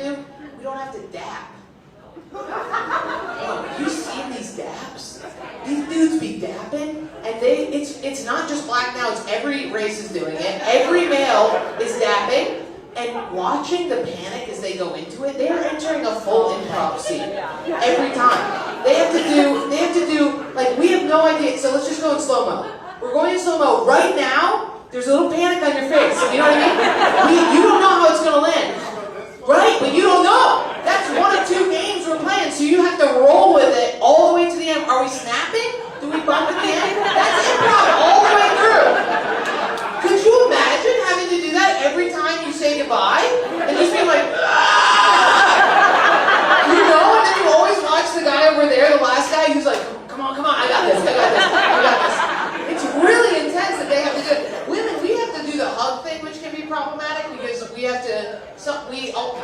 do? We don't have to dap. Oh, you seen these daps? These dudes be dapping, and it's not just black now, it's every race is doing it. Every male is dapping, and watching the panic as they go into it, they are entering a full improv scene every time. They have to do, like, we have no idea, so let's just go in slow-mo. We're going in slow-mo right now, there's a little panic on your face, you know what I mean? You don't know how it's gonna land. Right, but you don't know. That's one of two games we're playing, so you have to roll with it all the way to the end. Are we snapping? Do we bump at the end? That's improv all the way through. Could you imagine having to do that every time you say goodbye? And just being like, ah! You know, and then you always watch the guy over there, the last guy, who's like, come on, I got this. It's really intense that they have to do it. Women, we have to do the hug thing, which can be problematic because we have to,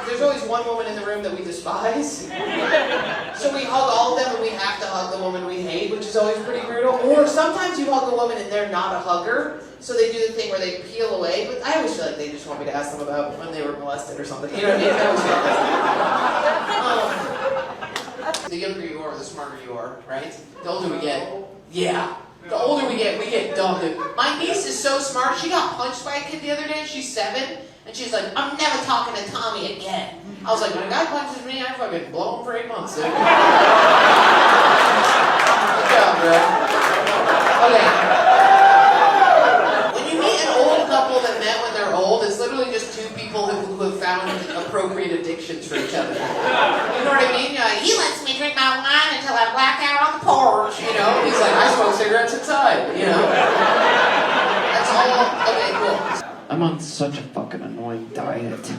there's always one woman in the room that we despise. So we hug all of them and we have to hug the woman we hate, which is always pretty brutal. Or sometimes you hug a woman and they're not a hugger, so they do the thing where they peel away, but I always feel like they just want me to ask them about when they were molested or something. You know what I mean? I always feel like the younger you are, the smarter you are, right? The older we get, yeah. The older we get dumb, dude. My niece is so smart. She got punched by a kid the other day. She's 7, and she's like, "I'm never talking to Tommy again." I was like, "When a guy punches me, I fucking blow him for 8 months, dude." Good job, bro. Okay. When you meet an old couple that met when they're old, it's literally just two people who have found appropriate addictions for each other. You know what I mean? You're like, he lets me drink my wine until I black out on the porch, you know? He's like, I smoke cigarettes inside, you know? That's all. Okay, cool. I'm on such a fucking annoying diet.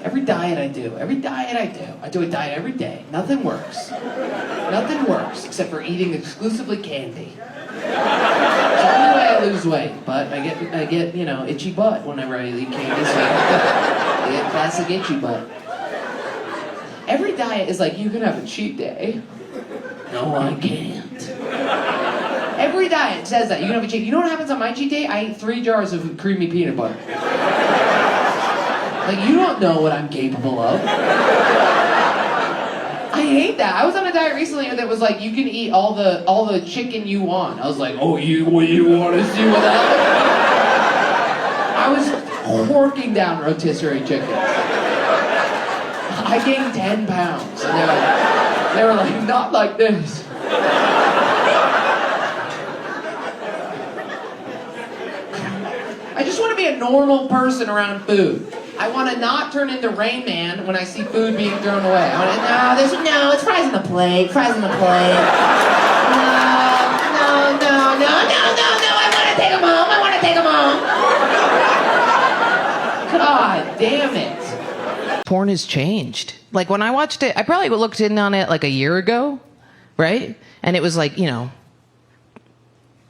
Every diet I do a diet every day. Nothing works. Nothing works except for eating exclusively candy. It's the only way I lose weight, but I get, you know, itchy butt whenever I eat candy, so I get classic itchy butt. Every diet is like, you can have a cheat day. No, I can't. Every diet says that, you can have a cheat. You know what happens on my cheat day? I eat 3 jars of creamy peanut butter. Like, you don't know what I'm capable of. I hate that. I was on a diet recently that was like, you can eat all the chicken you want. I was like, oh, you want to see what that? I was horking down rotisserie chicken. I gained 10 pounds. And they were like, not like this. I just want to be a normal person around food. I want to not turn into Rain Man when I see food being thrown away. I want to, no, it's fries on the plate, No, I want to take them home. God damn it. Porn has changed. Like, when I watched it, I probably looked in on it like a year ago, right? And it was like, you know,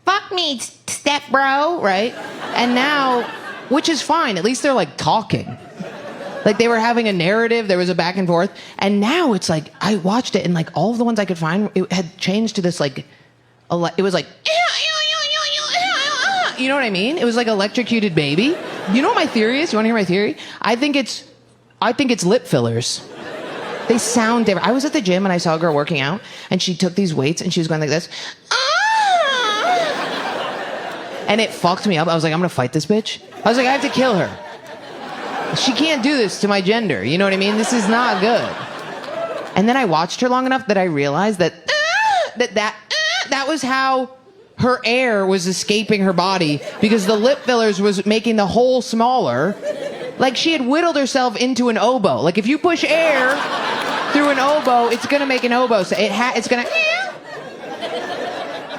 fuck me, step bro, right? And now, which is fine, at least they're like talking. Like, they were having a narrative, there was a back and forth, and now it's like, I watched it and like all of the ones I could find, it had changed to this like, it was like, you know what I mean? It was like electrocuted baby. You know what my theory is? You want to hear my theory? I think it's lip fillers. They sound different. I was at the gym and I saw a girl working out, and she took these weights and she was going like this. And it fucked me up. I was like, I'm gonna fight this bitch. I was like, I have to kill her. She can't do this to my gender. You know what I mean? This is not good. And then I watched her long enough that I realized that that was how her air was escaping her body, because the lip fillers was making the hole smaller. Like, she had whittled herself into an oboe. Like, if you push air through an oboe, it's gonna make an oboe. So it's gonna.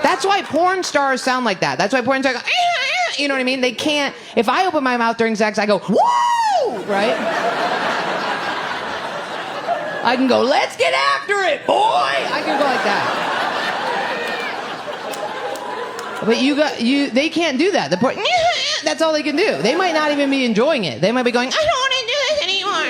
That's why porn stars sound like that. That's why porn stars go, you know what I mean? They can't, if I open my mouth during sex, I go, woo, right? I can go, let's get after it, boy. I can go like that. But they can't do that. The porn, that's all they can do. They might not even be enjoying it. They might be going, I don't want to do this anymore.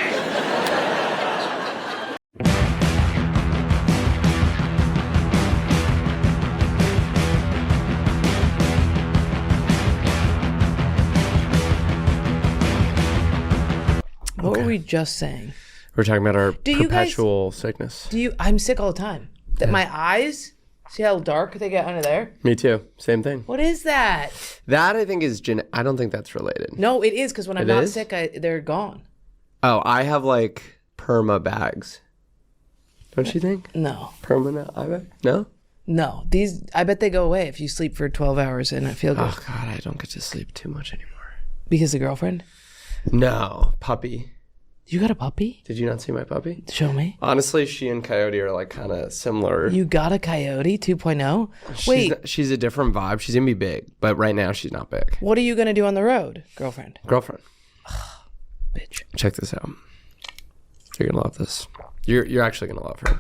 What were we just saying? We're talking about our Do you guys- perpetual sickness. I'm sick all the time. That my eyes, see how dark they get under there? Me too. Same thing. What is that? That I think is I don't think that's related. No, it is because when I'm It not is? sick, they're gone. Oh, I have like perma bags. Don't you think? No. Permanent eye bag? No? No. These, I bet they go away if you sleep for 12 hours and I feel good. Oh God, I don't get to sleep too much anymore. Because the girlfriend? No, puppy. You got a puppy? Did you not see my puppy? Show me. Honestly, she and Coyote are like kind of similar. You got a coyote 2.0? Wait, She's a different vibe. She's gonna be big, but right now she's not big. what are you going to do on the road, girlfriend? Girlfriend, Bitch. check this out. You're gonna love this. You're actually gonna love her.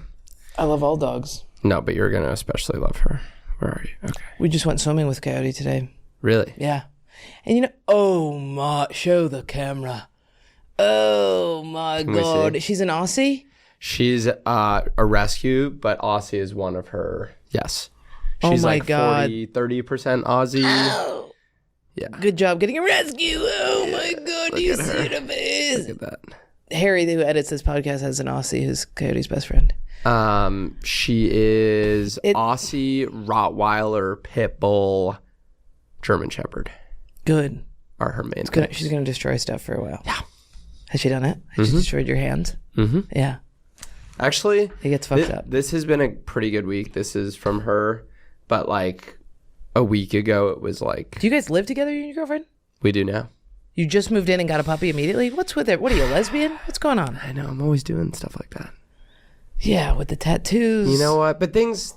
I love all dogs. No, but you're gonna especially love her. Where are you? Okay. We just went swimming with Coyote today. Really? Yeah. And you know, oh my, show the camera. Oh my we God. see? She's an Aussie? She's a rescue, but Aussie is one of her. Yes. Oh She's my like God. 30% Aussie. Oh. Yeah. Good job getting a rescue. Oh my God. Do you at see her. the face? Look at Harry, who edits this podcast, has an Aussie who's Coyote's best friend. that. She is Aussie, Rottweiler, Pit Bull, German Shepherd Good. are her main. She's going to destroy stuff for a while. Yeah. Has she done it? Has she destroyed your hands? Mm-hmm. Yeah. Actually, It gets fucked up. this has been a pretty good week. This is from her, but like a week ago, it was like Do you guys live together, you and your girlfriend? we do now. You just moved in and got a puppy immediately? What's with it? What are you, a lesbian? What's going on? I know. I'm always doing stuff like that. Yeah, with the tattoos. You know what? But things.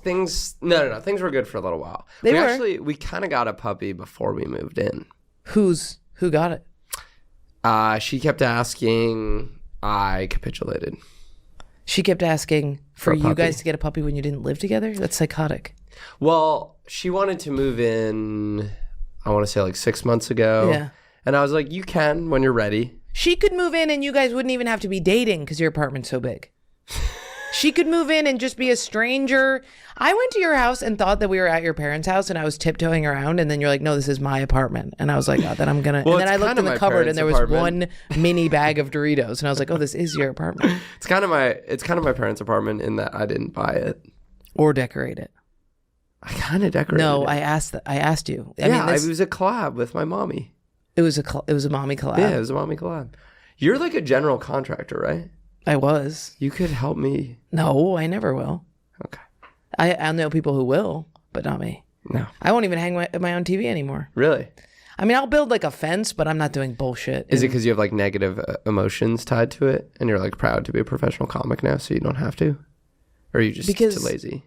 No. Things were good for a little while. They were. We kind of got a puppy before we moved in. Who got it? She kept asking. I capitulated. She kept asking for a you puppy. guys to get a puppy when you didn't live together? That's psychotic. Well, she wanted to move in. I want to say like 6 months ago. Yeah. And I was like, you can when you're ready. She could move in and you guys wouldn't even have to be dating because your apartment's so big. She could move in and just be a stranger. I went to your house and thought that we were at your parents' house and I was tiptoeing around and then you're like, no, this is my apartment. And I was like, oh, then I'm going to. Well, And then I it's looked kinda in the my cupboard and parents' there was apartment. one mini bag of Doritos. And I was like, oh, this is your apartment. It's kind of my parents' apartment in that I didn't buy it. Or decorate it. I kind of decorated No, it. I asked you. I Yeah, mean, it was a collab with my mommy. it was a mommy collab. Yeah, it was a mommy collab. You're like a general contractor, right? I was. You could help me. No, I never will. Okay. I know people who will, but not me. No. I won't even hang my own TV anymore. Really? I mean, I'll build like a fence, but I'm not doing bullshit. Is it because you have like negative emotions tied to it and you're like proud to be a professional comic now so you don't have to? Or are you just too lazy?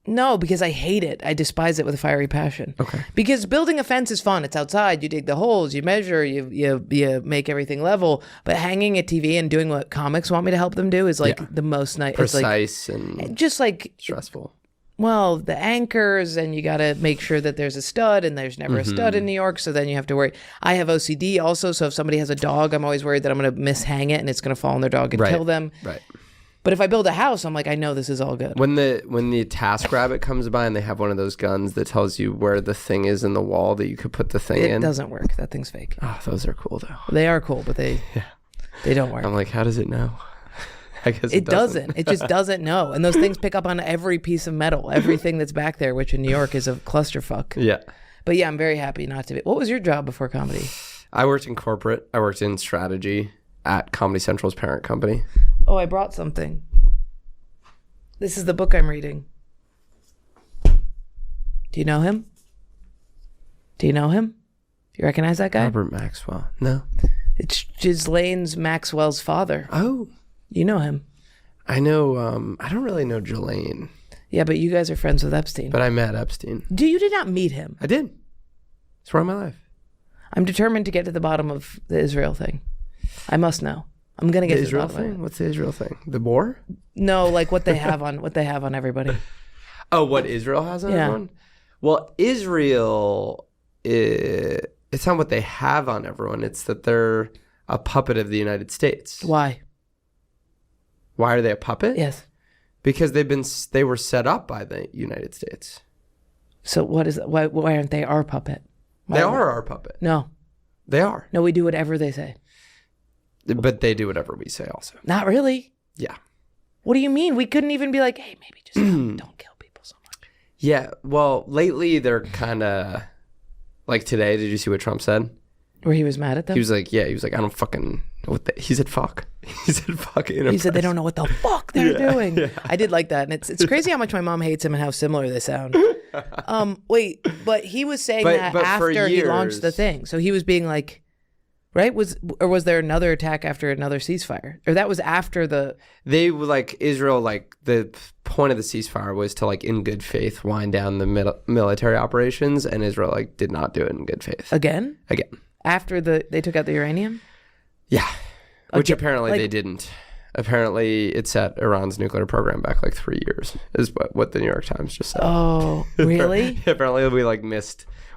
No, because I hate it. I despise it with a fiery passion. Okay. Because building a fence is fun. It's outside. You dig the holes. You measure. You make everything level. But hanging a TV and doing what comics want me to help them do is like the most nice. Precise and Just like, stressful. well, the anchors, and you got to make sure that there's a stud, and there's never a stud in New York. So then you have to worry. I have OCD also. So if somebody has a dog, I'm always worried that I'm going to mishang it and it's going to fall on their dog and Right. kill them. Right. But if I build a house, I'm like, I know this is all good. When the task rabbit comes by and they have one of those guns that tells you where the thing is in the wall that you could put the thing It in. doesn't work. That thing's fake. Oh, those are cool though. They are cool, but they don't work. I'm like, how does it know? I guess It doesn't. It just doesn't know. And those things pick up on every piece of metal, everything that's back there, which in New York is a clusterfuck. Yeah. But yeah, I'm very happy not to be. What was your job before comedy? I worked in corporate. I worked in strategy at Comedy Central's parent company. Oh, I brought something. This is the book I'm reading. Do you know him? Do you know him? You recognize that guy? Robert Maxwell. No. It's Ghislaine Maxwell's father. Oh. You know him. I know, I don't really know Jelaine, Yeah, but you guys are friends with Epstein. but I met Epstein. You did not meet him. I did. Story of my life. I'm determined to get to the bottom of the Israel thing. I must know. I'm gonna get The to Israel the bottom of it. thing? What's the Israel thing? The war? No, like what they have on everybody. Oh, what Israel has on Yeah. everyone? Well, Israel, it's not what they have on everyone. It's that they're a puppet of the United States. Why? Why are they a puppet? Yes. Because they were set up by the United States. So what is why aren't they our puppet? They are our puppet. No. They are. No, we do whatever they say. But they do whatever we say also. Not really. Yeah. What do you mean? We couldn't even be like, hey, maybe just don't kill people so much. Yeah. Well, lately they're kind of like today. Did you see what Trump said? Where he was mad at them? He was like, I don't fucking know what he said fuck. He said fuck. He said they don't know what the fuck they're doing. Yeah. I did like that. And it's crazy how much my mom hates him and how similar they sound. Wait, but he was saying that after he launched the thing. So he was being like, right? Was there another attack after another ceasefire? Or that was after they were like Israel, like the point of the ceasefire was to like in good faith wind down the military operations, and Israel like did not do it in good faith. Again. After they took out the uranium? Yeah. Which apparently they didn't. Apparently it set Iran's nuclear program back like 3 years, is what the New York Times just said. Oh, really? Apparently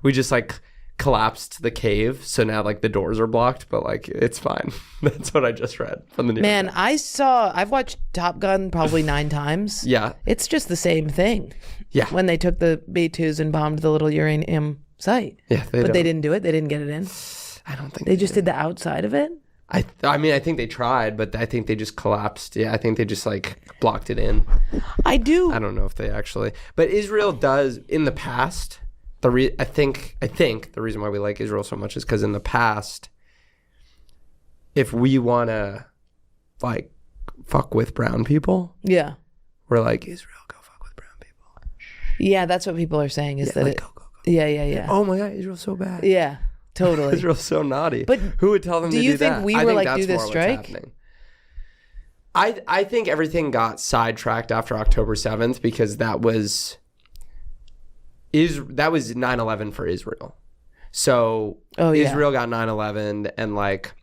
we just like collapsed the cave, so now like the doors are blocked, but like it's fine. That's what I just read from the New York Times. I've watched Top Gun probably 9 times. Yeah. It's just the same thing. Yeah. When they took the B-2s and bombed the little uranium site. Yeah. They didn't do it. They didn't get it in. I don't think they just did the outside of it. I mean, I think they tried, but I think they just collapsed. Yeah, I think they just like blocked it in. I don't know if they actually, but Israel does in the past. I think the reason why we like Israel so much is because in the past, if we want to like fuck with brown people, yeah, we're like, Israel, go fuck with brown people. Yeah, that's what people are saying is that like, go. Yeah. Oh my God, Israel's so bad. Yeah. Totally. Israel's so naughty. But who would tell them to do that? Do you think we were like, do this strike? I think everything got sidetracked after October 7th because that was 9/11 for Israel. So Israel got 9/11 and like,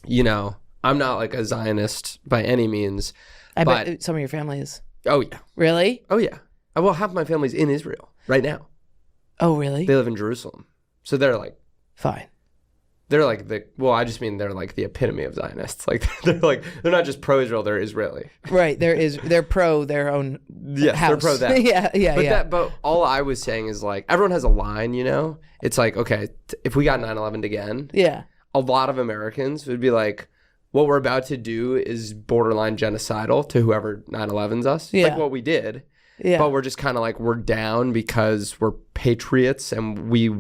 you know, I'm not like a Zionist by any means. I bet some of your family is. Oh yeah. Really? Oh yeah. Well, half my family's in Israel right now. Oh really? They live in Jerusalem. So they're like fine. They're like I just mean they're like the epitome of Zionists. Like they're not just pro-Israel, they're Israeli. Right. They're pro their own house. They're pro that. Yeah. But all I was saying is like everyone has a line, you know? It's like, okay, if we got 9/11 again, a lot of Americans would be like, what we're about to do is borderline genocidal to whoever 9/11's us. It's like what we did. Yeah. But we're just kind of like, we're down because we're patriots and we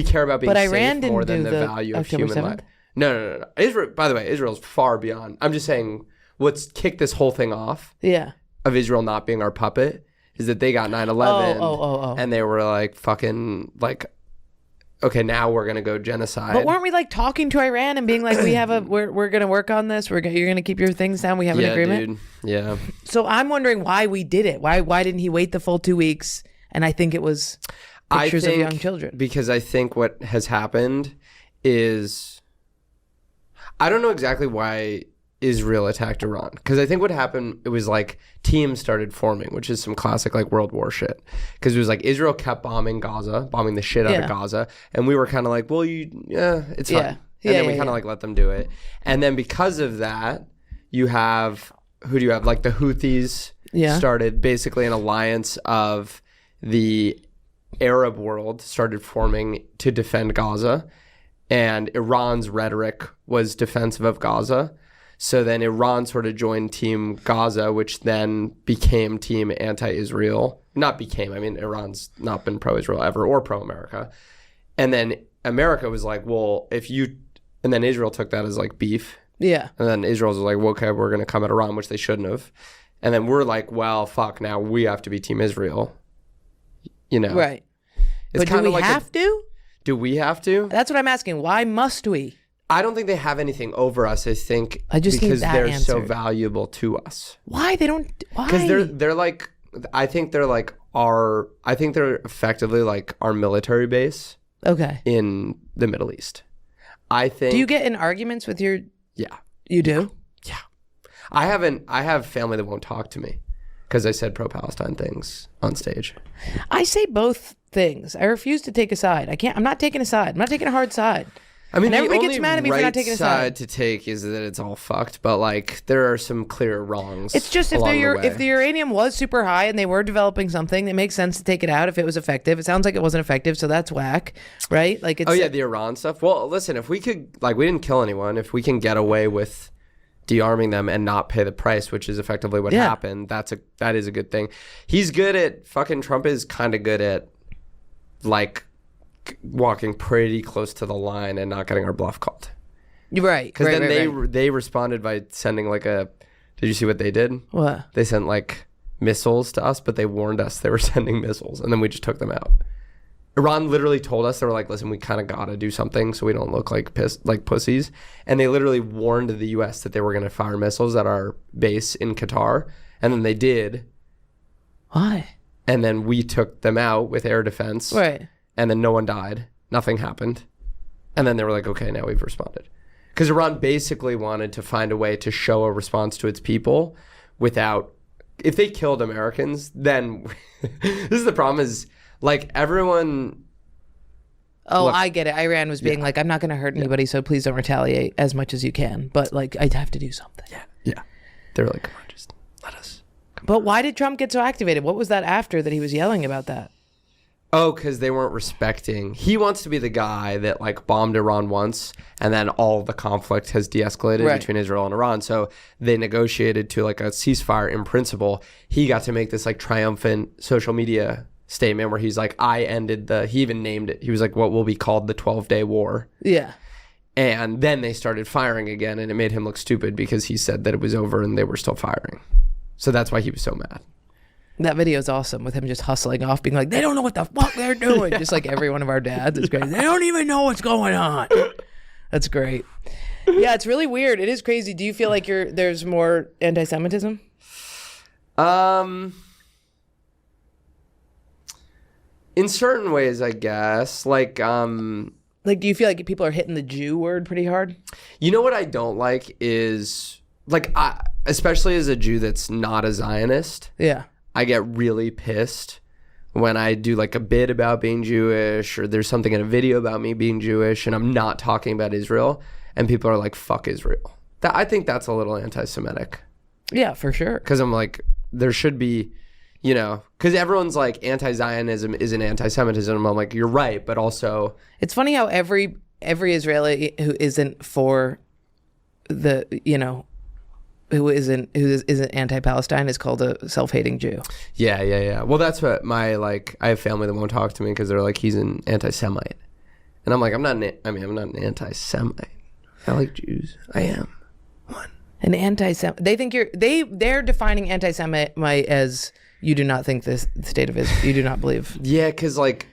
care about being safe more than the value of human life. No. Israel, by the way, Israel's far beyond. I'm just saying what's kicked this whole thing off of Israel not being our puppet is that they got 9/11 and they were like fucking like, okay, now we're going to go genocide. But weren't we like talking to Iran and being like, we're going to work on this. You're going to keep your things down. We have an agreement. Dude. Yeah. So I'm wondering why we did it. Why didn't he wait the full 2 weeks? And I think it was pictures of young children. Because I think what has happened is, I don't know exactly why Israel attacked Iran. Because I think what happened, it was like teams started forming, which is some classic like World War shit. Because it was like Israel kept bombing the shit out of Gaza. And we were kind of like, well, it's fine. And then we kind of like let them do it. And then because of that, you have, who do you have? Like the Houthis started basically an alliance of the Arab world started forming to defend Gaza. And Iran's rhetoric was defensive of Gaza. So then Iran sort of joined Team Gaza, which then became Team Anti-Israel. Not became, I mean, Iran's not been pro-Israel ever or pro-America. And then America was like, well, and then Israel took that as like beef. Yeah. And then Israel was like, well, okay, we're going to come at Iran, which they shouldn't have. And then we're like, well, fuck, now we have to be Team Israel. You know? Right. It's but do we have to? Do we have to? That's what I'm asking. Why must we? I don't think they have anything over us. I think just because need that they're answer. so valuable to us. Why they don't? Why? Because they're like, I think they're like I think they're effectively like our military base. Okay. In the Middle East, I think. Do you get in arguments with your? Yeah. You do? Yeah. I have family that won't talk to me because I said pro-Palestine things on stage. I say both things. I refuse to take a side. I'm not taking a side. I'm not taking a hard side. I mean, And everybody the gets only mad at me for right not taking a side. to take is that it's all fucked, but like there are some clear wrongs. It's just if along the way. if the uranium was super high and they were developing something, it makes sense to take it out if it was effective. It sounds like it wasn't effective, so that's whack, right? Like it's Oh yeah, the Iran stuff. Well, listen, if we could, like, we didn't kill anyone. If we can get away with de-arming them and not pay the price, which is effectively what happened, that is a good thing. He's good at Trump is kind of good at like walking pretty close to the line and not getting our bluff called. right. Because Right, then right. they responded by sending like a. Did you see what they did? What? They sent like missiles to us, but they warned us they were sending missiles, and then we just took them out. Iran literally told us, they were like, listen, we kind of gotta do something so we don't look like pussies. And they literally warned the US that they were gonna fire missiles at our base in Qatar. And then they did. Why? And then we took them out with air defense. Right. And then no one died. Nothing happened. And then they were like, okay, now we've responded. Because Iran basically wanted to find a way to show a response to its people without, if they killed Americans, then this is the problem is, like, everyone. Oh, Look, I get it. Iran was being like, I'm not going to hurt anybody, so please don't retaliate as much as you can. But like, I'd have to do something. Yeah. They were like, come on, just let us. But why did Trump get so activated? What was that after that he was yelling about that? Oh, because they weren't respecting. He wants to be the guy that like bombed Iran once, and then all the conflict has de-escalated Right. between Israel and Iran. So they negotiated to like a ceasefire in principle. He got to make this like triumphant social media statement where he's like, I ended he even named it. He was like, what will be called the 12-day war. Yeah. And then they started firing again, and it made him look stupid because he said that it was over and they were still firing. So that's why he was so mad. That video is awesome with him just hustling off, being like, they don't know what the fuck they're doing. Just like every one of our dads. It's great. They don't even know what's going on. That's great. Yeah, it's really weird. It is crazy. Do you feel like there's more anti-Semitism? In certain ways, I guess. Like, Do you feel like people are hitting the Jew word pretty hard? you know what I don't like is, like, especially as a Jew that's not a Zionist, Yeah. I get really pissed when I do like a bit about being Jewish, or there's something in a video about me being Jewish and I'm not talking about Israel, and people are like, fuck Israel. I think that's a little anti-Semitic. Yeah, for sure. Because I'm like, there should be, you know, because everyone's like, anti-Zionism isn't anti-Semitism. I'm like, you're right, but also, It's funny how every Israeli who isn't for the, who isn't anti-Palestine is called a self-hating Jew. yeah. Well, that's what I have family that won't talk to me because they're like, he's an anti-Semite. And I'm like, I'm not an anti-Semite. I like Jews. I am one. An anti-Semite. They think they're defining anti-Semite as you do not think this the state of Israel. You do not believe. Yeah, because like,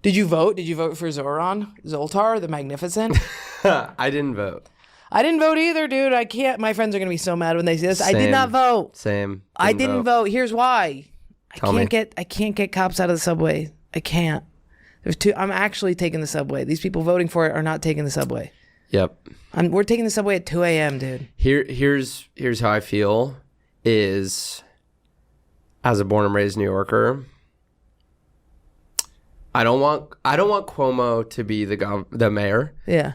Did you vote? Did you vote for Zoltar, the Magnificent? I didn't vote. I didn't vote either, dude. I can't. My friends are gonna be so mad when they see this. I did Same. not vote. Same. I didn't vote. Here's why. Tell me. I can't get cops out of the subway. I can't. I'm actually taking the subway. These people voting for it are not taking the subway. Yep. We're taking the subway at 2 a.m., dude. Here's how I feel is, as a born and raised New Yorker, I don't want Cuomo to be the mayor, Yeah.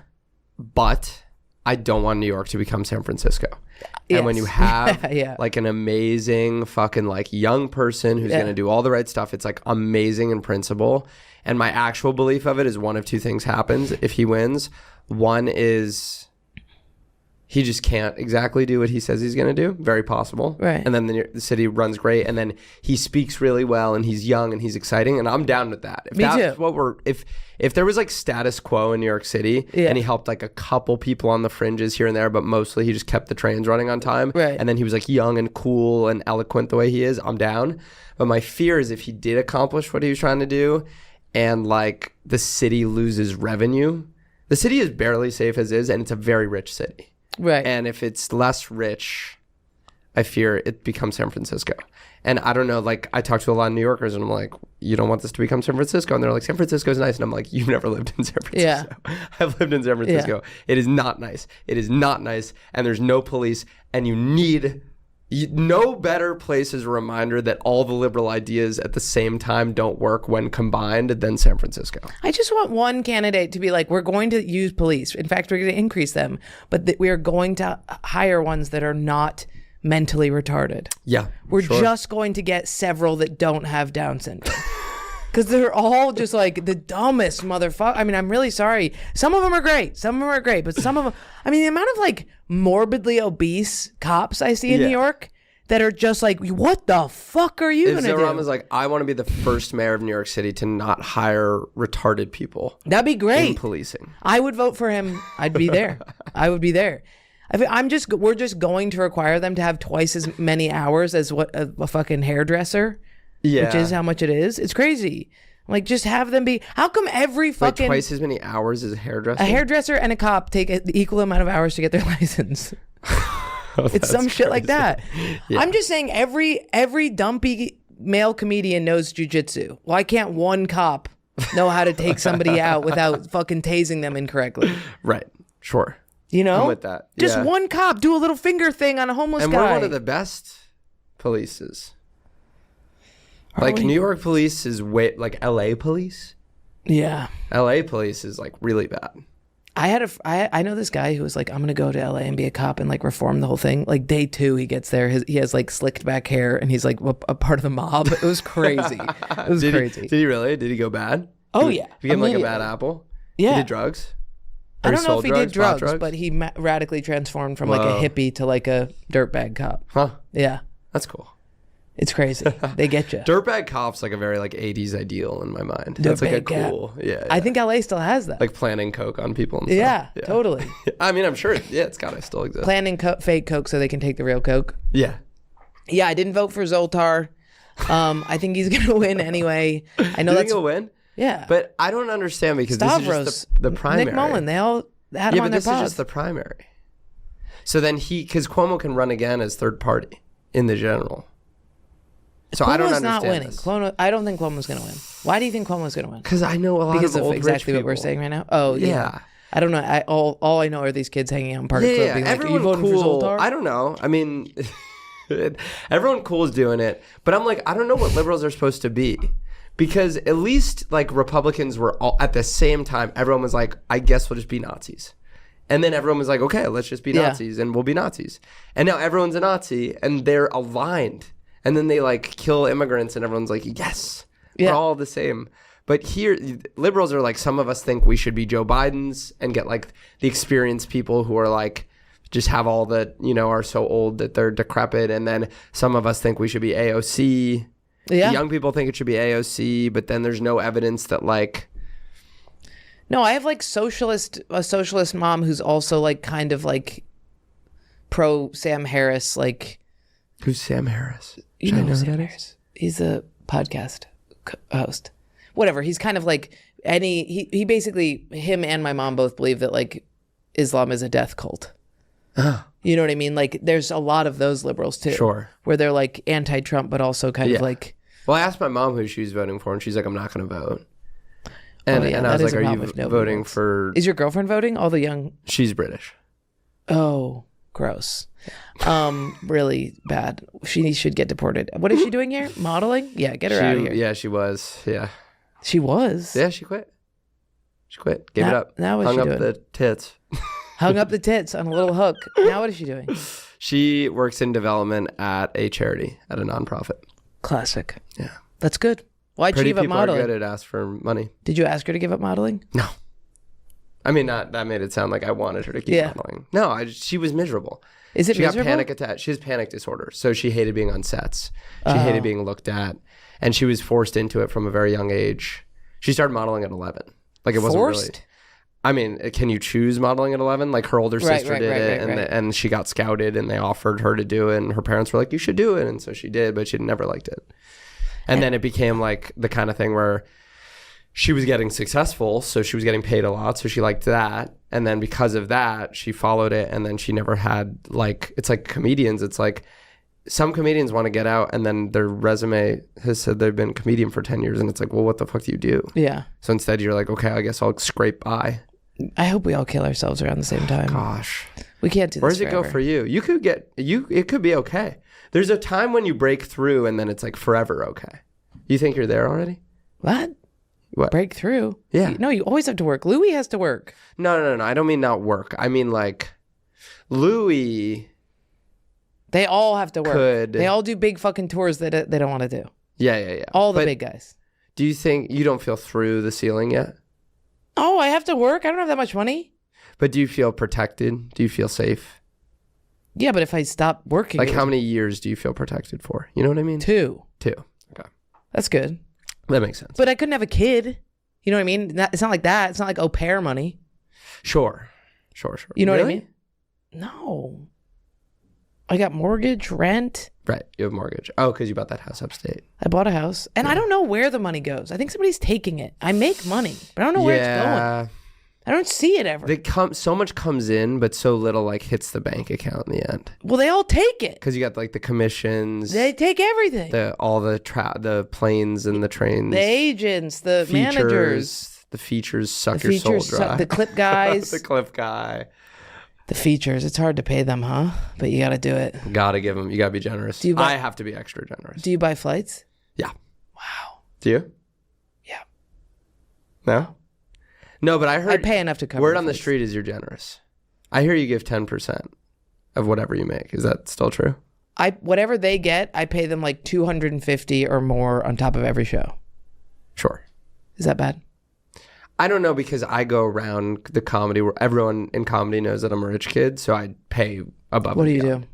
but I don't want New York to become San Francisco. Yes. And when you have Yeah. like an amazing fucking like young person who's Yeah. going to do all the right stuff, it's like amazing in principle. And my actual belief of it is one of two things happens if he wins. One is he just can't exactly do what he says he's going to do. Very possible. Right. And then the city runs great. And then he speaks really well and he's young and he's exciting. And I'm down with that. If Me that's too. what if there was like status quo in New York City Yeah. and he helped like a couple people on the fringes here and there, but mostly he just kept the trains running on time. Right. And then he was like young and cool and eloquent the way he is, I'm down. But my fear is if he did accomplish what he was trying to do and like the city loses revenue. The city is barely safe as is, and it's a very rich city. Right. And if it's less rich, I fear it becomes San Francisco. And I don't know, like I talk to a lot of New Yorkers and I'm like, you don't want this to become San Francisco? And they're like, San Francisco's nice. And I'm like, you've never lived in San Francisco. I've lived in San Francisco. It is not nice. It is not nice. And there's no police. And you need No better place as a reminder that all the liberal ideas at the same time don't work when combined than San Francisco. I just want one candidate to be like, we're going to use police. In fact, we're going to increase them, but that we are going to hire ones that are not mentally retarded. Yeah. We're just going to get several that don't have Down syndrome. Because they're all just like the dumbest motherfucker. I mean, I'm really sorry. Some of them are great. But some of them, I mean, the amount of like morbidly obese cops I see in New York that are just like, what the fuck are you going to do? If was like, I want to be the first mayor of New York City to not hire retarded people. That'd be great. In policing. I would vote for him. I'd be there. I would be there. We're just going to require them to have twice as many hours as what a fucking hairdresser. Yeah. Which is how much it is. It's crazy. Like, just have them be. How come every fucking. Wait, twice as many hours as a hairdresser? A hairdresser and a cop take the equal amount of hours to get their license. It's some shit like that. Yeah. I'm just saying every dumpy male comedian knows jujitsu. Why can't one cop know how to take somebody out without fucking tasing them incorrectly? Right. Sure. You know? I'm with that. Just one cop do a little finger thing on a homeless guy. And we're one of the best polices. Like New York police is like LA police. Yeah. LA police is like really bad. I know this guy who was like, I'm going to go to LA and be a cop and like reform the whole thing. Like day 2, he gets there. He has like slicked back hair and he's like a part of the mob. It was crazy. It was crazy. Did he really? Did he go bad? Oh, yeah. He became like a bad apple? Yeah. He did drugs? I don't know if he did drugs, but he radically transformed from like a hippie to like a dirtbag cop. Huh. Yeah. That's cool. It's crazy. They get you. Dirtbag cop's like a very like 80s ideal in my mind. That's like a cool, yeah. I think LA still has that. Like planning coke on people and stuff. Yeah, totally. I mean, I'm sure, it's gotta still exist. Planning fake coke so they can take the real coke. Yeah. Yeah, I didn't vote for Zoltar. I think he's gonna win anyway. I know think he'll win? Yeah. But I don't understand because Stavros, this is just the primary. Nick Mullen, they all had him on their this is just the primary. So then because Cuomo can run again as third party in the general. So Cuomo's I don't understand not winning. this. I don't think Cuomo's going to win. Why do you think Cuomo's going to win? Because I know a lot because of old exactly rich what we're people. saying right now. Oh yeah. I don't know. All I know are these kids hanging out in Park Club being like, "Are you voting cool. for Zoltar?" I don't know. I mean, everyone cool is doing it, but I'm like, I don't know what liberals are supposed to be. Because at least like Republicans were all at the same time, everyone was like, I guess we'll just be Nazis. And then everyone was like, okay, let's just be Nazis and we'll be Nazis. And now everyone's a Nazi and they're aligned. And then they like kill immigrants and everyone's like, yes, we're all the same. But here, liberals are like, some of us think we should be Joe Biden's and get like the experienced people who are like, just have all the, are so old that they're decrepit. And then some of us think we should be AOC. Yeah. The young people think it should be AOC, but then there's no evidence that like. No, I have like a socialist mom who's also like kind of like pro Sam Harris, like. Who's Sam Harris? You know Sam Harris. He's a podcast host. Whatever. He's kind of like he basically, him and my mom both believe that like Islam is a death cult. You know what I mean? Like there's a lot of those liberals too. Sure. Where they're like anti-Trump, but also kind of like. Well, I asked my mom who she was voting for and she's like, I'm not going to vote. And I was like, are you voting for. Is your girlfriend voting? All the young. She's British. Oh, gross. Really bad. She should get deported. What is she doing here? Modeling? Yeah, get her out of here. Yeah, she was. Yeah. She was? Yeah, she quit. She quit. Gave it up. Now what's she doing? Hung up the tits. Hung up the tits on a little hook. Now what is she doing? She works in development at a charity, at a nonprofit. Classic. Yeah. That's good. Why'd she give up modeling? Pretty people are good at ask for money. Did you ask her to give up modeling? No. I mean, that made it sound like I wanted her to keep modeling. No, she was miserable. Is it miserable? She got panic attack. She has panic disorder, so she hated being on sets. She hated being looked at, and she was forced into it from a very young age. She started modeling at 11. Like it wasn't really. I mean, can you choose modeling at 11? Like her older sister did it, and she got scouted, and they offered her to do it, and her parents were like, "You should do it," and so she did, but she never liked it. And then it became like the kind of thing where she was getting successful, so she was getting paid a lot, so she liked that. And then because of that, she followed it, and then she never had like, it's like comedians. It's like some comedians want to get out, and then their resume has said they've been a comedian for 10 years, and it's like, well, what the fuck do you do? Yeah. So instead you're like, okay, I guess I'll scrape by. I hope we all kill ourselves around the same time. Gosh. We can't do this Where does it go forever. for you? It could be okay. There's a time when you break through and then it's like forever okay. You think you're there already? What? What? Breakthrough? Yeah. No, you always have to work. Louis has to work. No. I don't mean not work. I mean like Louis. They all have to work. Could. They all do big fucking tours that they don't want to do. Yeah. All the But big guys. do you think you don't feel through the ceiling yet? Oh, I have to work. I don't have that much money. But do you feel protected? Do you feel safe? Yeah, but if I stop working, Like how many years do you feel protected for? You know what I mean? 2. 2. Okay. That's good. That makes sense. But I couldn't have a kid. You know what I mean? It's not like that. It's not like au pair money. Sure. You know Really? what I mean? No. I got mortgage, rent. Right. You have mortgage. Oh, because you bought that house upstate. I bought a house. And I don't know where the money goes. I think somebody's taking it. I make money, but I don't know where it's going. I don't see it ever. So much comes in, but so little like hits the bank account in the end. Well, they all take it. Because you got like the commissions, They take everything. the planes and the trains, The agents, the managers, the features suck the your soul features, dry. the clip guys. The clip guy. The features. It's hard to pay them, huh? But you got to do it. Gotta give them. You gotta be generous. I have to be extra generous. Do you buy flights? Yeah. Wow. Do you? Yeah. No. No, but I heard I'd pay enough to cover word on the flights. street is you're generous. I hear you give 10% of whatever you make. Is that still true? Whatever they get, I pay them like $250 or more on top of every show. Sure. Is that bad? I don't know because I go around the comedy where everyone in comedy knows that I'm a rich kid, so I pay above. What do and you beyond.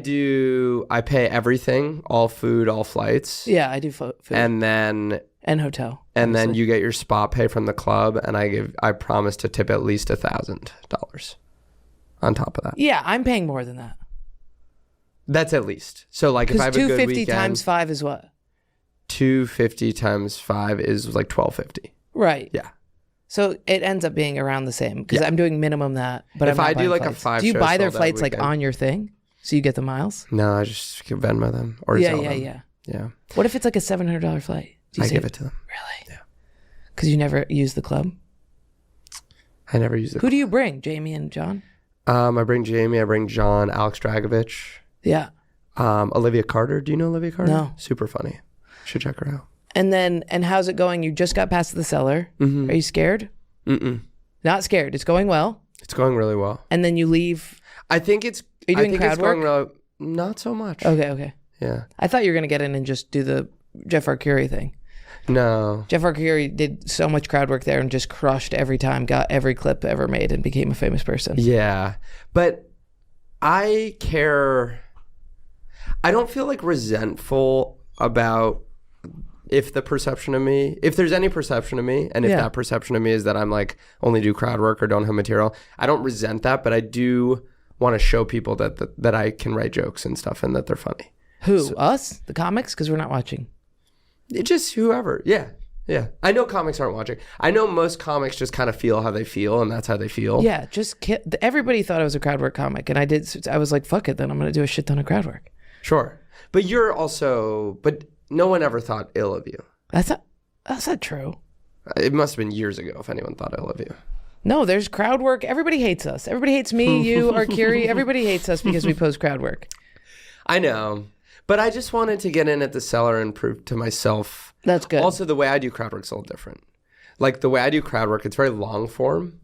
do? I pay everything, all food, all flights. Yeah, I do food. And then Hotel. then you get your spot pay from the club, and I promise to tip at least $1,000 on top of that. Yeah, I'm paying more than that. That's at least. So like if I have a good 250 weekend, times 5 is what? 250 times 5 is like $1,250. Right. Yeah. So it ends up being around the same because I'm doing minimum that. But If I'm not I do buying like a flights. 5 do you show buy their sold out flights like weekend. on your thing, so you get the miles? No, I just can Venmo them or Yeah, sell them. yeah. What if it's like a $700 flight? Do you I say give it to them. Really? Yeah. Because you never use the club. I never use it. Who do you bring? Jamie and John? I bring Jamie. I bring John. Alex Dragovich. Yeah. Olivia Carter. Do you know Olivia Carter? No. Super funny. Should check her out. And how's it going? You just got past the cellar. Mm-hmm. Are you scared? Mm-mm. Not scared. It's going well. It's going really well. And then you leave. I think it's. Are you doing I think crowd it's going work? not so much. Okay. Yeah. I thought you were going to get in and just do the Jeff Arcuri thing. No. Jeff Arcuri did so much crowd work there and just crushed every time, got every clip ever made, and became a famous person. Yeah. But I care. I don't feel like resentful about if there's any perception of me, and if that perception of me is that I'm like only do crowd work or don't have material, I don't resent that, but I do want to show people that I can write jokes and stuff and that they're funny. Who? Us? The comics? Because we're not watching. It just whoever. Yeah. I know comics aren't watching. I know most comics just kind of feel how they feel, and that's how they feel. Yeah, everybody thought I was a crowd work comic, and I was like, fuck it, then I'm going to do a shit ton of crowd work. Sure. But no one ever thought ill of you. That's not true. It must have been years ago if anyone thought ill of you. No, there's crowd work. Everybody hates us. Everybody hates me, you, Arcuri. Everybody hates us because we post crowd work. I know. But I just wanted to get in at the cellar and prove to myself. That's good. Also, the way I do crowd work's a little different. Like, the way I do crowd work, it's very long form.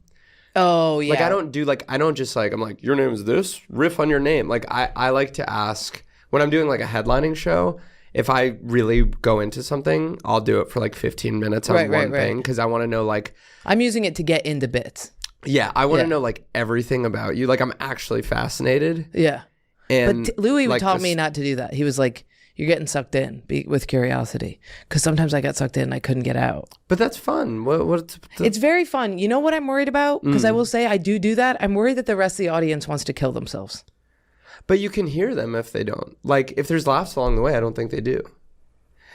Oh, yeah. Like, I don't just like, I'm like, your name is this? Riff on your name. Like, I like to ask, when I'm doing like a headlining show, if I really go into something, I'll do it for like 15 minutes on one thing. Because I want to know like... I'm using it to get into bits. Yeah, I want to know like everything about you. Like, I'm actually fascinated. Yeah. And but Louis like, taught me not to do that. He was like, you're getting sucked in with curiosity. Because sometimes I got sucked in and I couldn't get out. But that's fun. It's very fun. You know what I'm worried about? Because I will say I do that. I'm worried that the rest of the audience wants to kill themselves. But you can hear them if they don't. Like, if there's laughs along the way, I don't think they do.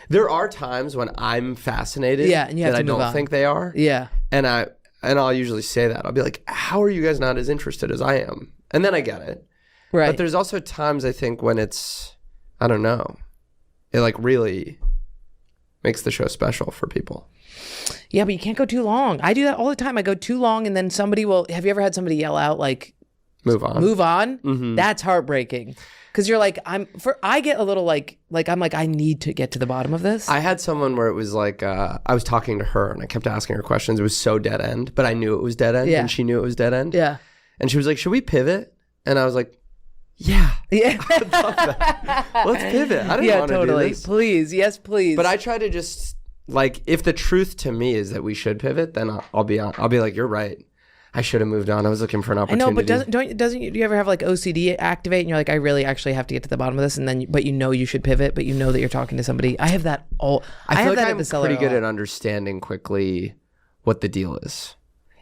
There are times when I'm fascinated and you have that to I move don't on. think they are. Yeah. And I'll usually say that. I'll be like, how are you guys not as interested as I am? And then I get it. Right. But there's also times I think when it's, I don't know, it like really makes the show special for people. Yeah, but you can't go too long. I do that all the time. I go too long and then somebody will, have you ever had somebody yell out like, Move on. Move on. Mm-hmm. That's heartbreaking. Because you're like, I get a little like I'm like, I need to get to the bottom of this. I had someone where it was like, I was talking to her and I kept asking her questions. It was so dead end, but I knew it was dead end and she knew it was dead end. Yeah. And she was like, should we pivot? And I was like, yeah. Yeah. I'd love that. Let's pivot. I didn't want to do this. Please. Yes, please. But I try to just like, if the truth to me is that we should pivot, then I'll be like, you're right. I should have moved on. I was looking for an opportunity. I know, but doesn't you ever have like OCD activate and you're like, I really actually have to get to the bottom of this, and then but you know you should pivot, but you know that you're talking to somebody. I have that all. I feel have like that I'm at the cellar pretty good at understanding quickly what the deal is.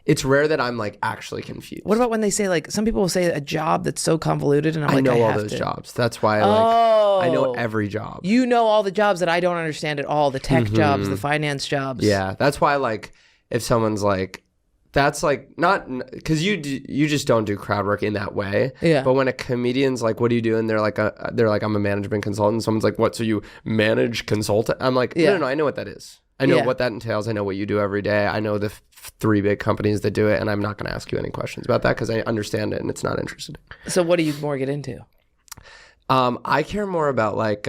It's rare that I'm like actually confused. What about when they say like some people will say a job that's so convoluted, and I'm like, know all have those to. jobs. That's why I know every job. You know all the jobs that I don't understand at all. The tech jobs, the finance jobs. Yeah, that's why like if someone's like. That's like not because you just don't do crowd work in that way. Yeah. But when a comedian's like, "What do you do?" and they're like, "I'm a management consultant." Someone's like, "What? So you manage consultant?" I'm like, no, I know what that is. I know what that entails. I know what you do every day. I know the 3 big companies that do it, and I'm not going to ask you any questions about that because I understand it and it's not interesting. So what do you more get into? I care more about like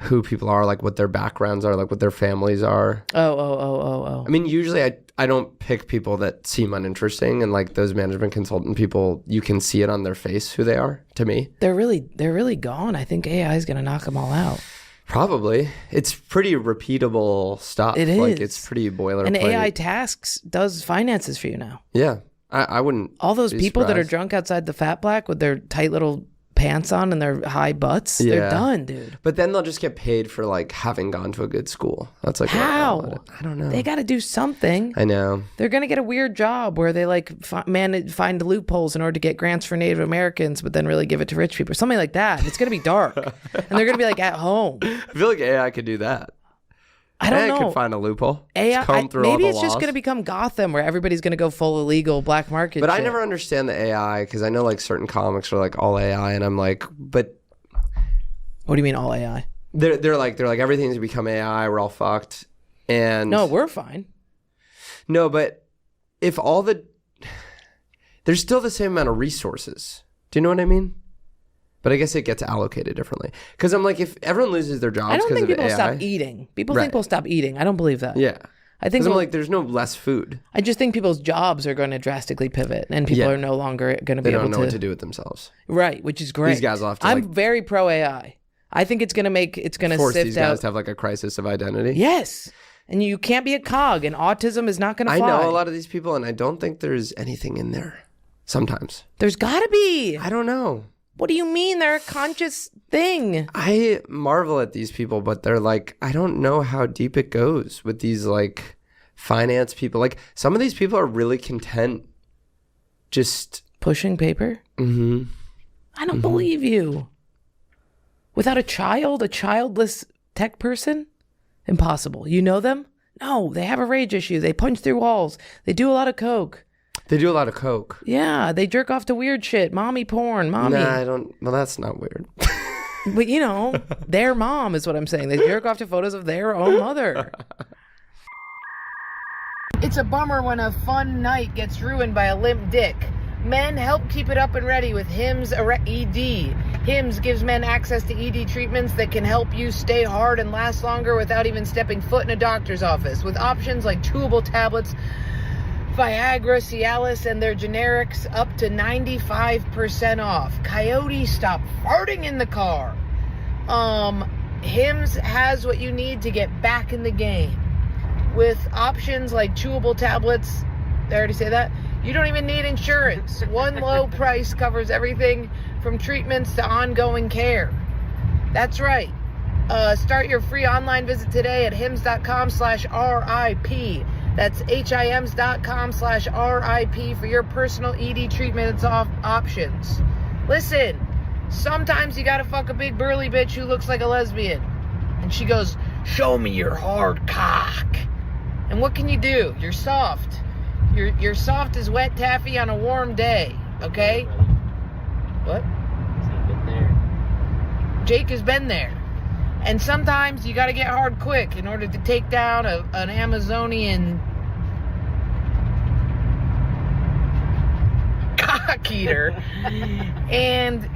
who people are, like what their backgrounds are, like what their families are. Oh. I mean, usually I don't pick people that seem uninteresting, and like those management consultant people, you can see it on their face who they are, to me. They're really gone. I think AI is going to knock them all out. Probably. It's pretty repeatable stuff. It is. Like it's pretty boilerplate. And AI Tasks does finances for you now. Yeah. I wouldn't. All those be people that are surprised. drunk outside the Fat Black with their tight little pants on and their high butts, they're done, dude. But then they'll just get paid for like having gone to a good school. That's like how? I don't know. They got to do something. I know. They're gonna get a weird job where they like find loopholes in order to get grants for Native Americans, but then really give it to rich people, something like that. It's gonna be dark, and they're gonna be like at home. I feel like AI could do that. I don't AI know. could find a loophole. AI, comb through all maybe the it's just laws. gonna become Gotham, where everybody's gonna go full illegal black market. But I shit. never understand the AI because I know like certain comics are like all AI, and I'm like, but What do you mean all AI? they're like everything's become AI. We're all fucked. And No, we're fine. no, but if there's still the same amount of resources. Do you know what I mean? But I guess it gets allocated differently. Because I'm like, if everyone loses their jobs I don't because think of people AI, stop eating. People Right. think we'll stop eating. I don't believe that. yeah. I think Because I'm like, there's no less food. I just think people's jobs are going to drastically pivot, and people Yeah. are no longer going to They be able don't know to. what to do with themselves. Right, which is great. These guys will have to, I'm like, very pro AI. I think it's going to Force sift these guys out. to have like a crisis of identity. Yes, and you can't be a cog, and autism is not going to I fly. know a lot of these people, and I don't think there's anything in there. Sometimes. There's got to be. I don't know. What do you mean? They're a conscious thing. I marvel at these people, but they're like, I don't know how deep it goes with these like finance people. Like some of these people are really content just Pushing paper? mm-hmm. I don't believe you. Without a childless tech person? Impossible. You know them? No, they have a rage issue. They punch through walls. They do a lot of coke. They do a lot of coke. Yeah, they jerk off to weird shit. Mommy porn. Mommy. Nah, I don't. Well, that's not weird. But you know, their mom is what I'm saying. They jerk off to photos of their own mother. It's a bummer when a fun night gets ruined by a limp dick. Men, help keep it up and ready with Hims ED. Hims gives men access to ED treatments that can help you stay hard and last longer without even stepping foot in a doctor's office. With options like chewable tablets, Viagra, Cialis, and their generics up to 95% off. Coyote, stop farting in the car. Hims has what you need to get back in the game. With options like chewable tablets, did I already say that? You don't even need insurance. One low price covers everything from treatments to ongoing care. That's right. Start your free online visit today at hims.com/RIP. That's hims.com/RIP for your personal ED treatment options. Listen, sometimes you gotta fuck a big burly bitch who looks like a lesbian. And she goes, show me your hard cock. And what can you do? You're soft. You're soft as wet taffy on a warm day, okay? What? Jake has been there. And sometimes you gotta get hard quick in order to take down an Amazonian rock eater. And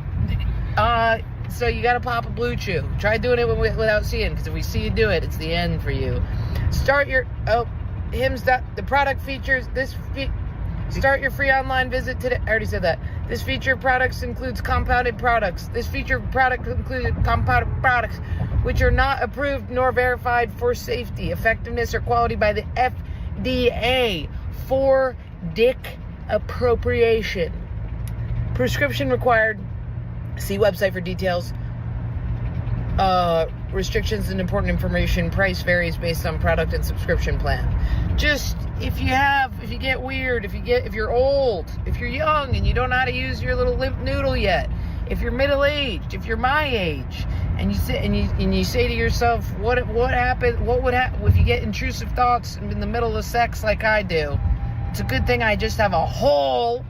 so you got to pop a Blue Chew. Try doing it without seeing, because if we see you do it, it's the end for you. Start your the product features start your free online visit today. I already said that. This feature of products includes compounded products. This feature of product includes compounded products which are not approved nor verified for safety, effectiveness, or quality by the FDA for dick appropriation. Prescription required. See website for details. Restrictions and important information. Price varies based on product and subscription plan. Just if you get weird, if you're old, if you're young and you don't know how to use your little limp noodle yet, if you're middle-aged, if you're my age, and you say to yourself, what would happen if you get intrusive thoughts in the middle of sex like I do? It's a good thing I just have a hole,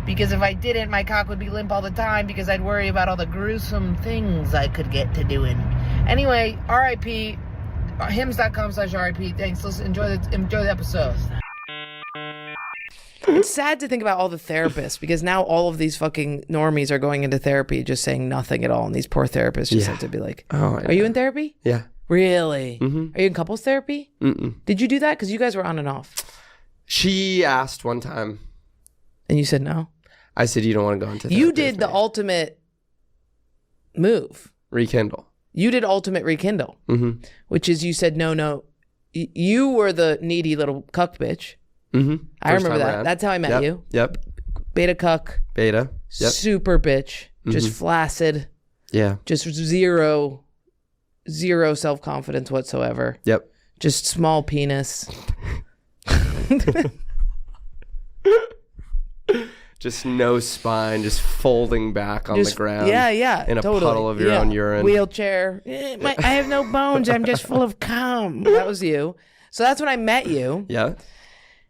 because if I didn't, my cock would be limp all the time, because I'd worry about all the gruesome things I could get to doing. Anyway, RIP, hims.com/RIP. Thanks. Listen, enjoy the episode. It's sad to think about all the therapists, because now all of these fucking normies are going into therapy just saying nothing at all, and these poor therapists just have to be like, are you in therapy? Yeah. Really? Mm-hmm. Are you in couples therapy? Mm-mm. Did you do that? Because you guys were on and off. She asked one time. And you said no? I said, you don't want to go into therapy. You did the ultimate move. Rekindle. You did ultimate rekindle, which is you said, no. You were the needy little cuck bitch. Mm-hmm. I remember that. That's how I met you. Yep. Beta cuck. Beta. Yep. Super bitch. Just flaccid. Yeah. Just zero self-confidence whatsoever. Yep. Just small penis. Just no spine, just folding back on the ground. Yeah. In a puddle of your own urine. Wheelchair. I have no bones. I'm just full of cum. That was you. So that's when I met you. Yeah.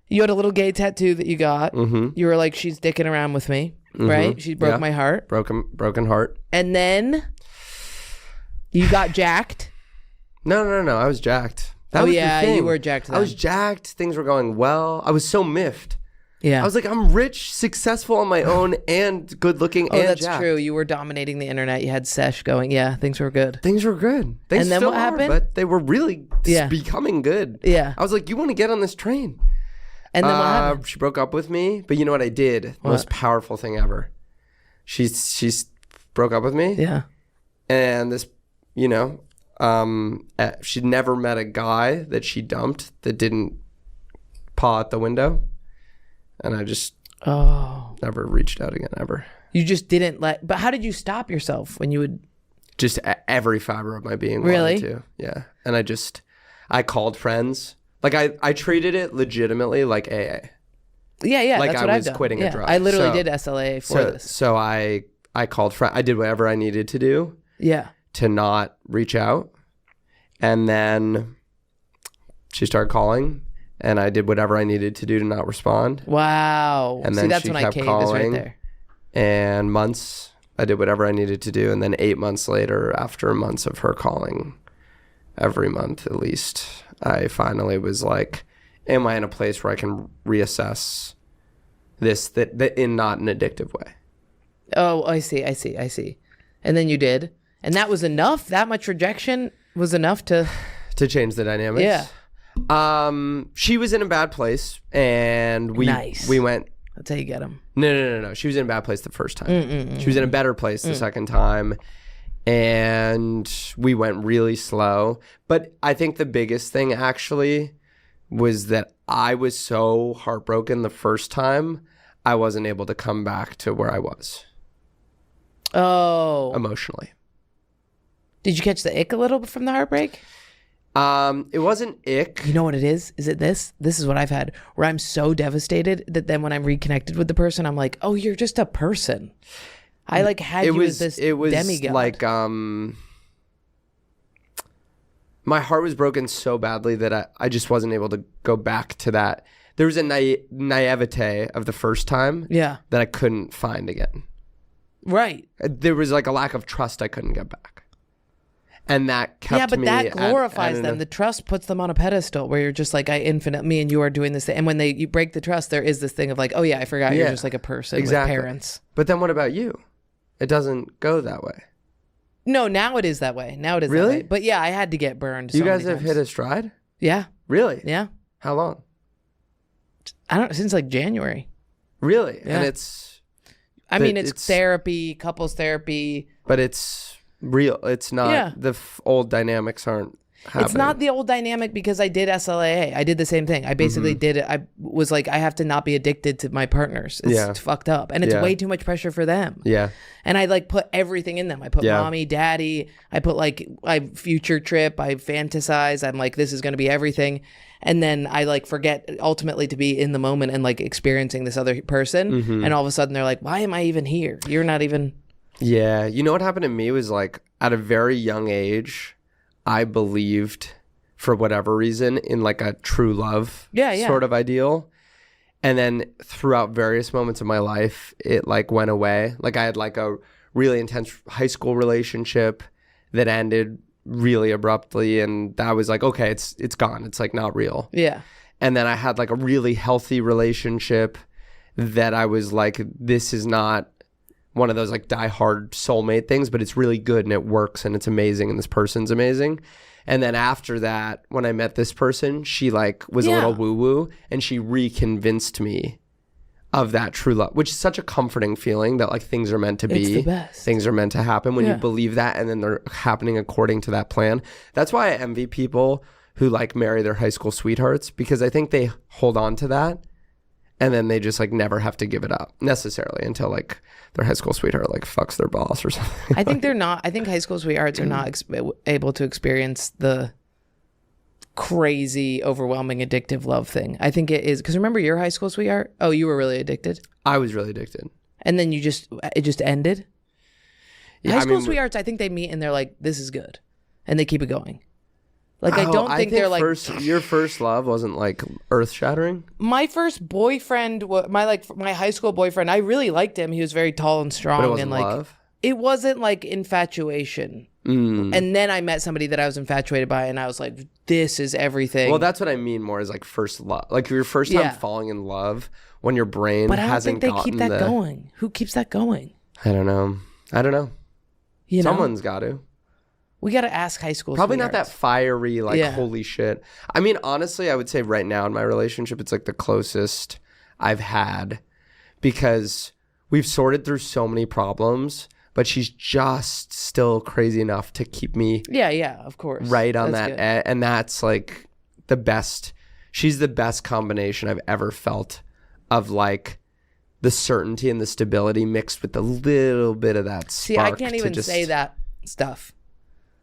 You had a little gay tattoo that you got. Mm-hmm. You were like, she's dicking around with me, right? She broke my heart. Broken heart. And then you got jacked. No. I was jacked. That was the thing. You were jacked then. I was jacked. Things were going well. I was so miffed. Yeah. I was like, I'm rich, successful on my own, and good looking and that's jacked. true. You were dominating the internet. You had sesh going. Yeah, things were good. Things were good. They and then still what are, happened? But they were really becoming good. Yeah. I was like, you want to get on this train? And then what happened? She broke up with me, but you know what I did? Most powerful thing ever. She's broke up with me. Yeah. And this, she'd never met a guy that she dumped that didn't paw at the window. And I just never reached out again, ever. You just didn't but how did you stop yourself when you would? Just every fiber of my being really? wanted to. Yeah. And I called friends. Like I treated it legitimately like AA. Yeah. Like that's what I I've was done. quitting a drug. I literally did SLA for this. So I called friends. I did whatever I needed to do. Yeah. To not reach out. And then she started calling. And I did whatever I needed to do to not respond. Wow. And then that's she when kept I caved. calling. Is right there. And months, I did whatever I needed to do. And then 8 months later, after months of her calling, every month at least, I finally was like, am I in a place where I can reassess this that in not an addictive way? Oh, I see. And then you did. And that was enough? That much rejection was enough to change the dynamics? Yeah. She was in a bad place, and we went. That's how you get them. No. She was in a bad place the first time. She was in a better place the second time, and we went really slow. But I think the biggest thing actually was that I was so heartbroken the first time, I wasn't able to come back to where I was. Oh. Emotionally. Did you catch the ick a little bit from the heartbreak? It wasn't ick. You know what it is? Is it this? This is what I've had, where I'm so devastated that then when I'm reconnected with the person, I'm like, oh, you're just a person. I had you as this demigod. Like, my heart was broken so badly that I just wasn't able to go back to that. There was a naivete of the first time that I couldn't find again. Right. There was like a lack of trust I couldn't get back. And that kept me. Yeah, but that glorifies at them. The trust puts them on a pedestal where you're just like, me and you are doing this thing. And when you break the trust, there is this thing of like, oh yeah, I forgot you're just like a person with parents. But then what about you? It doesn't go that way. No, now it is that way. Now it is Really? that way. But yeah, I had to get burned. You guys have hit a stride? Yeah. Really? Yeah. How long? Since like January. Really? Yeah. And it's therapy, couples therapy. But it's real. It's not, the old dynamics aren't happening. It's not the old dynamic because I did SLAA. I did the same thing. I basically did it. I was like, I have to not be addicted to my partners. It's fucked up. And it's way too much pressure for them. Yeah. And I like put everything in them. I put mommy, daddy. I put like I future trip. I fantasize. I'm like, this is going to be everything. And then I like forget ultimately to be in the moment and like experiencing this other person. And all of a sudden they're like, why am I even here? You're not even. Yeah. You know what happened to me was like at a very young age, I believed for whatever reason in like a true love sort of ideal. And then throughout various moments of my life, it like went away. Like I had like a really intense high school relationship that ended really abruptly. And that was like, okay, it's gone. It's like not real. Yeah. And then I had like a really healthy relationship that I was like, this is not one of those like diehard soulmate things, but it's really good and it works and it's amazing and this person's amazing. And then after that, when I met this person, she like was a little woo-woo and she reconvinced me of that true love, which is such a comforting feeling that like things are meant to be. It's the best. Things are meant to happen when you believe that and then they're happening according to that plan. That's why I envy people who like marry their high school sweethearts because I think they hold on to that and then they just like never have to give it up necessarily until like their high school sweetheart like fucks their boss or something. I think they're not. I think high school sweethearts are not able to experience the crazy, overwhelming, addictive love thing. I think it is because remember your high school sweetheart? Oh, you were really addicted. I was really addicted, and then it just ended. Yeah, High school sweethearts, I think they meet and they're like, "This is good," and they keep it going. Like I don't think they're like your first love wasn't like earth shattering. My first boyfriend, my high school boyfriend. I really liked him. He was very tall and strong, But it wasn't and like love? it wasn't like infatuation. And then I met somebody that I was infatuated by, and I was like, "This is everything." Well, that's what I mean more is like first love, like your first time falling in love when your brain but I don't hasn't think they keep that going. Who keeps that going? I don't know. You know? Someone's got to. We got to ask high school Probably not sweethearts. that fiery, like, holy shit. I mean, honestly, I would say right now in my relationship, it's like the closest I've had because we've sorted through so many problems, but she's just still crazy enough to keep me of course. Right on That's that. And that's like the best. She's the best combination I've ever felt of like the certainty and the stability mixed with a little bit of that spark. See, I can't even say that stuff.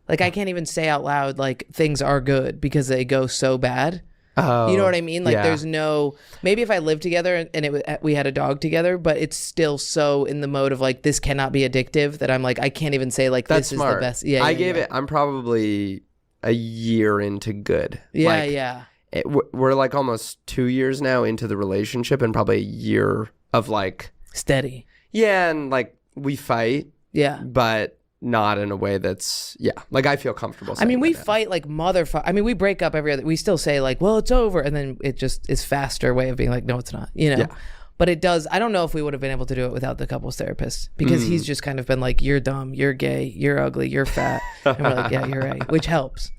Like, I can't even say out loud, like, things are good because they go so bad. Oh, you know what I mean? Like, there's no... Maybe if I lived together and we had a dog together, but it's still so in the mode of, like, this cannot be addictive that I'm like, I can't even say, like, that's this smart. is the best. Yeah, I gave it... I'm probably a year into good. Yeah, We're, like, almost 2 years now into the relationship and probably a year of, like... Steady. Yeah, and, like, we fight. Yeah. But... not in a way that's like I feel comfortable saying I mean, we that. fight like motherfucker. I mean, we break up every other. We still say like, "Well, it's over," and then it just is faster way of being like, "No, it's not." You know. Yeah. But it does. I don't know if we would have been able to do it without the couples therapist because he's just kind of been like, "You're dumb. You're gay. You're ugly. You're fat," and we're like, "Yeah, you're right," which helps.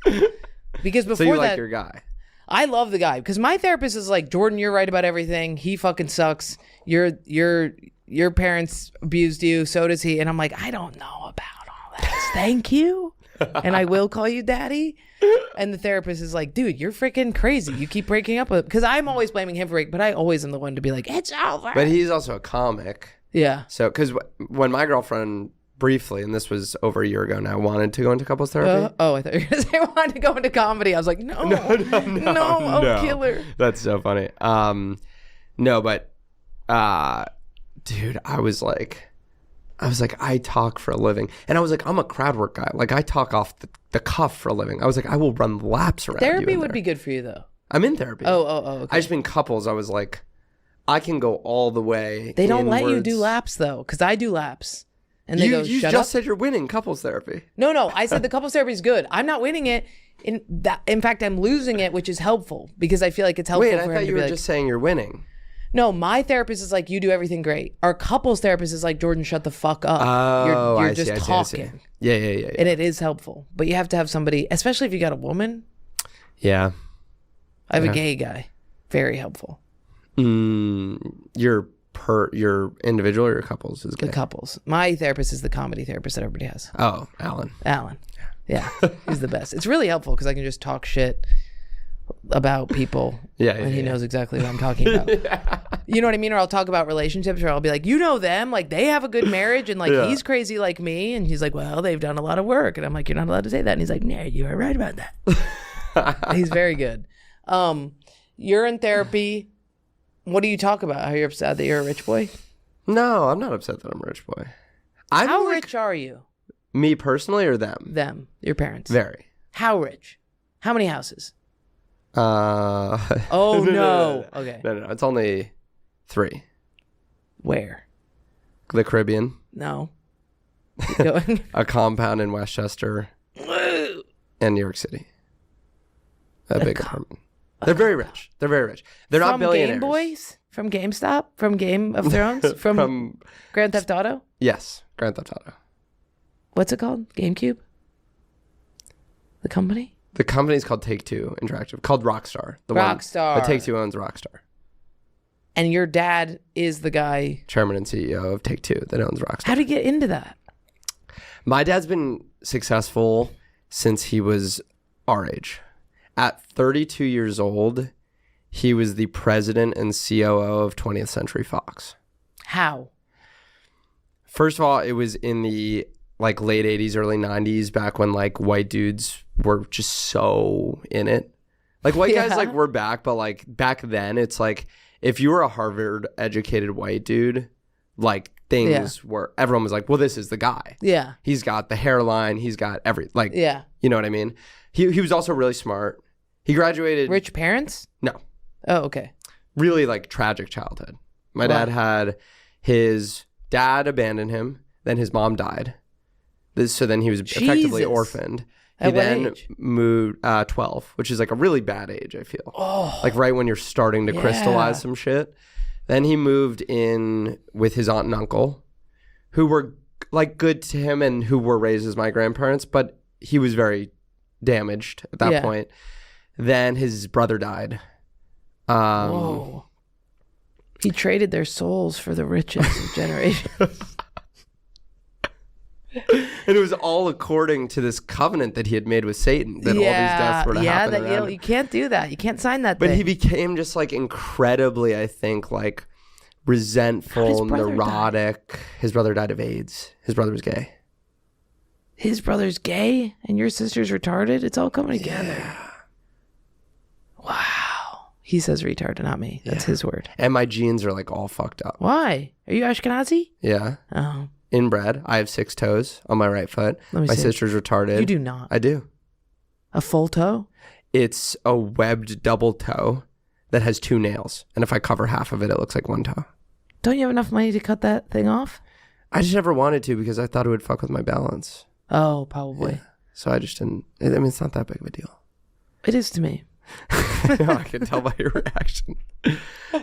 Because before so you that, like your guy. I love the guy because my therapist is like, Jordan, you're right about everything. He fucking sucks. Your parents abused you. So does he. And I'm like, I don't know about all that. Thank you. And I will call you daddy. And the therapist is like, dude, you're freaking crazy. You keep breaking up with, because I'm always blaming him for it, but I always am the one to be like, it's over. But he's also a comic. Yeah. So, because when my girlfriend briefly, and this was over a year ago now, wanted to go into couples therapy. I thought you were going to say wanted to go into comedy. I was like, no, I'll kill her. That's so funny. No, but, dude, I was like, I talk for a living. And I was like, I'm a crowd work guy. Like, I talk off the cuff for a living. I was like, I will run laps around Therapy you would be good for you, though. I'm in therapy. Oh, okay. I just mean couples. I was like, I can go all the way. They don't let you do laps, though, because I do laps. And they You go, shut just up. said you're winning couples therapy. No. I said the couples therapy is good. I'm not winning it. In fact, I'm losing it, which is helpful because I feel like it's helpful Wait, I for him thought to you be were like, just saying you're winning. no, my therapist is like, you do everything great. Our couples therapist is like, Jordan, shut the fuck up. Oh, you're I just see, talking. Yeah. And it is helpful. But you have to have somebody, especially if you got a woman. Yeah. I have a gay guy. Very helpful. Your individual or your couples is gay? The couples. My therapist is the comedy therapist that everybody has. Oh, Alan. Yeah. He's the best. It's really helpful because I can just talk shit about people. And he knows exactly what I'm talking about. You know what I mean? Or I'll talk about relationships, or I'll be like, you know them, like they have a good marriage, and like he's crazy like me, and he's like, well, they've done a lot of work, and I'm like, you're not allowed to say that, and he's like, no, you are right about that. He's very good. You're in therapy. What do you talk about? How you're upset that you're a rich boy? No, I'm not upset that I'm a rich boy. How rich are you? Me personally or them? Them, your parents. Very. How rich? How many houses? Oh no. Okay. No, it's only 3. Where? The Caribbean, No. Keep going. a compound in Westchester, and New York City. A big apartment. They're very rich. They're not From billionaires. Game Boys? From GameStop? From Game of Thrones? From Grand Theft Auto? Yes, Grand Theft Auto. What's it called? GameCube? The company? The company's called Take-Two Interactive, called Rockstar. Rockstar. But Take-Two owns Rockstar. And your dad is the guy. Chairman and CEO of Take-Two that owns Rockstar. How did you get into that? My dad's been successful since he was our age. At 32 years old, he was the president and COO of 20th Century Fox. How? First of all, it was in the like late 80s, early 90s, back when like white dudes were just so in it. Like white guys like were back, but like back then it's like if you were a Harvard educated white dude, like things were, everyone was like, well, this is the guy. Yeah. He's got the hairline. He's got you know what I mean? He was also really smart. He graduated. Rich parents? No. Oh, okay. Really like tragic childhood. My dad had his dad abandon him. Then his mom died. So then he was effectively orphaned. He At what then age? moved 12, which is like a really bad age, I feel. Oh. Like right when you're starting to crystallize some shit. Then he moved in with his aunt and uncle, who were like good to him and who were raised as my grandparents, but he was very damaged at that point. Then his brother died. Whoa. He traded their souls for the riches of generations. And it was all according to this covenant that he had made with Satan, that all these deaths were to happen around him. You can't do that. You can't sign that But thing. he became just like incredibly, I think, like resentful, neurotic. His brother died of AIDS. His brother was gay. His brother's gay and your sister's retarded? It's all coming together. Wow. He says retarded, not me. That's his word. And my genes are like all fucked up. Why? Are you Ashkenazi? Yeah. Oh. Inbred. I have 6 toes on my right foot. My see. sister's retarded. You do not. I do. A full toe? It's a webbed double toe that has 2 nails. And if I cover half of it, it looks like 1 toe. Don't you have enough money to cut that thing off? I just never wanted to because I thought it would fuck with my balance. Oh, probably. Yeah. So I just didn't. I mean, it's not that big of a deal. It is to me. I can tell by your reaction.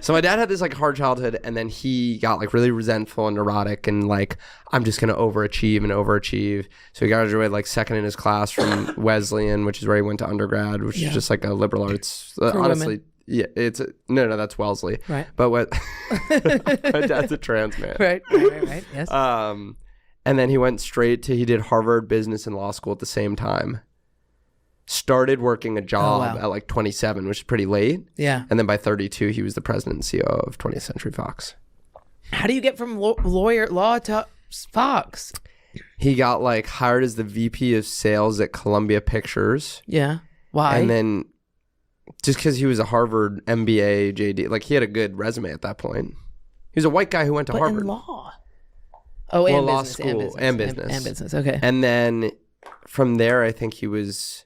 So my dad had this like hard childhood, and then he got like really resentful and neurotic, and like, I'm just gonna overachieve. So he graduated like second in his class from Wesleyan, which is where he went to undergrad, which is just like a liberal arts. Honestly, women. yeah, it's no, that's Wellesley. Right. But what? My dad's a trans man. Right. Yes. And then he went straight to, he did Harvard Business and Law School at the same time. Started working a job at like 27, which is pretty late. Yeah. And then by 32, he was the president and CEO of 20th Century Fox. How do you get from law to Fox? He got like hired as the VP of sales at Columbia Pictures. Yeah. Why? And then just because he was a Harvard MBA, JD, like he had a good resume at that point. He was a white guy who went to Harvard. In law. Oh, and law business, school and business. And business, okay. And then from there, I think he was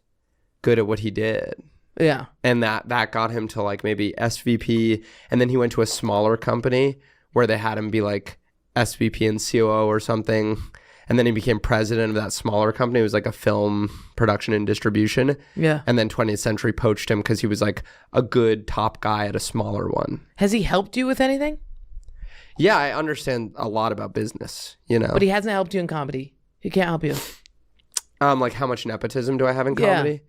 good at what he did. Yeah. And that got him to like maybe SVP. And then he went to a smaller company where they had him be like SVP and COO or something. And then he became president of that smaller company. It was like a film production and distribution. Yeah. And then 20th Century poached him because he was like a good top guy at a smaller one. Has he helped you with anything? Yeah, I understand a lot about business, you know. But he hasn't helped you in comedy. He can't help you. Like how much nepotism do I have in comedy?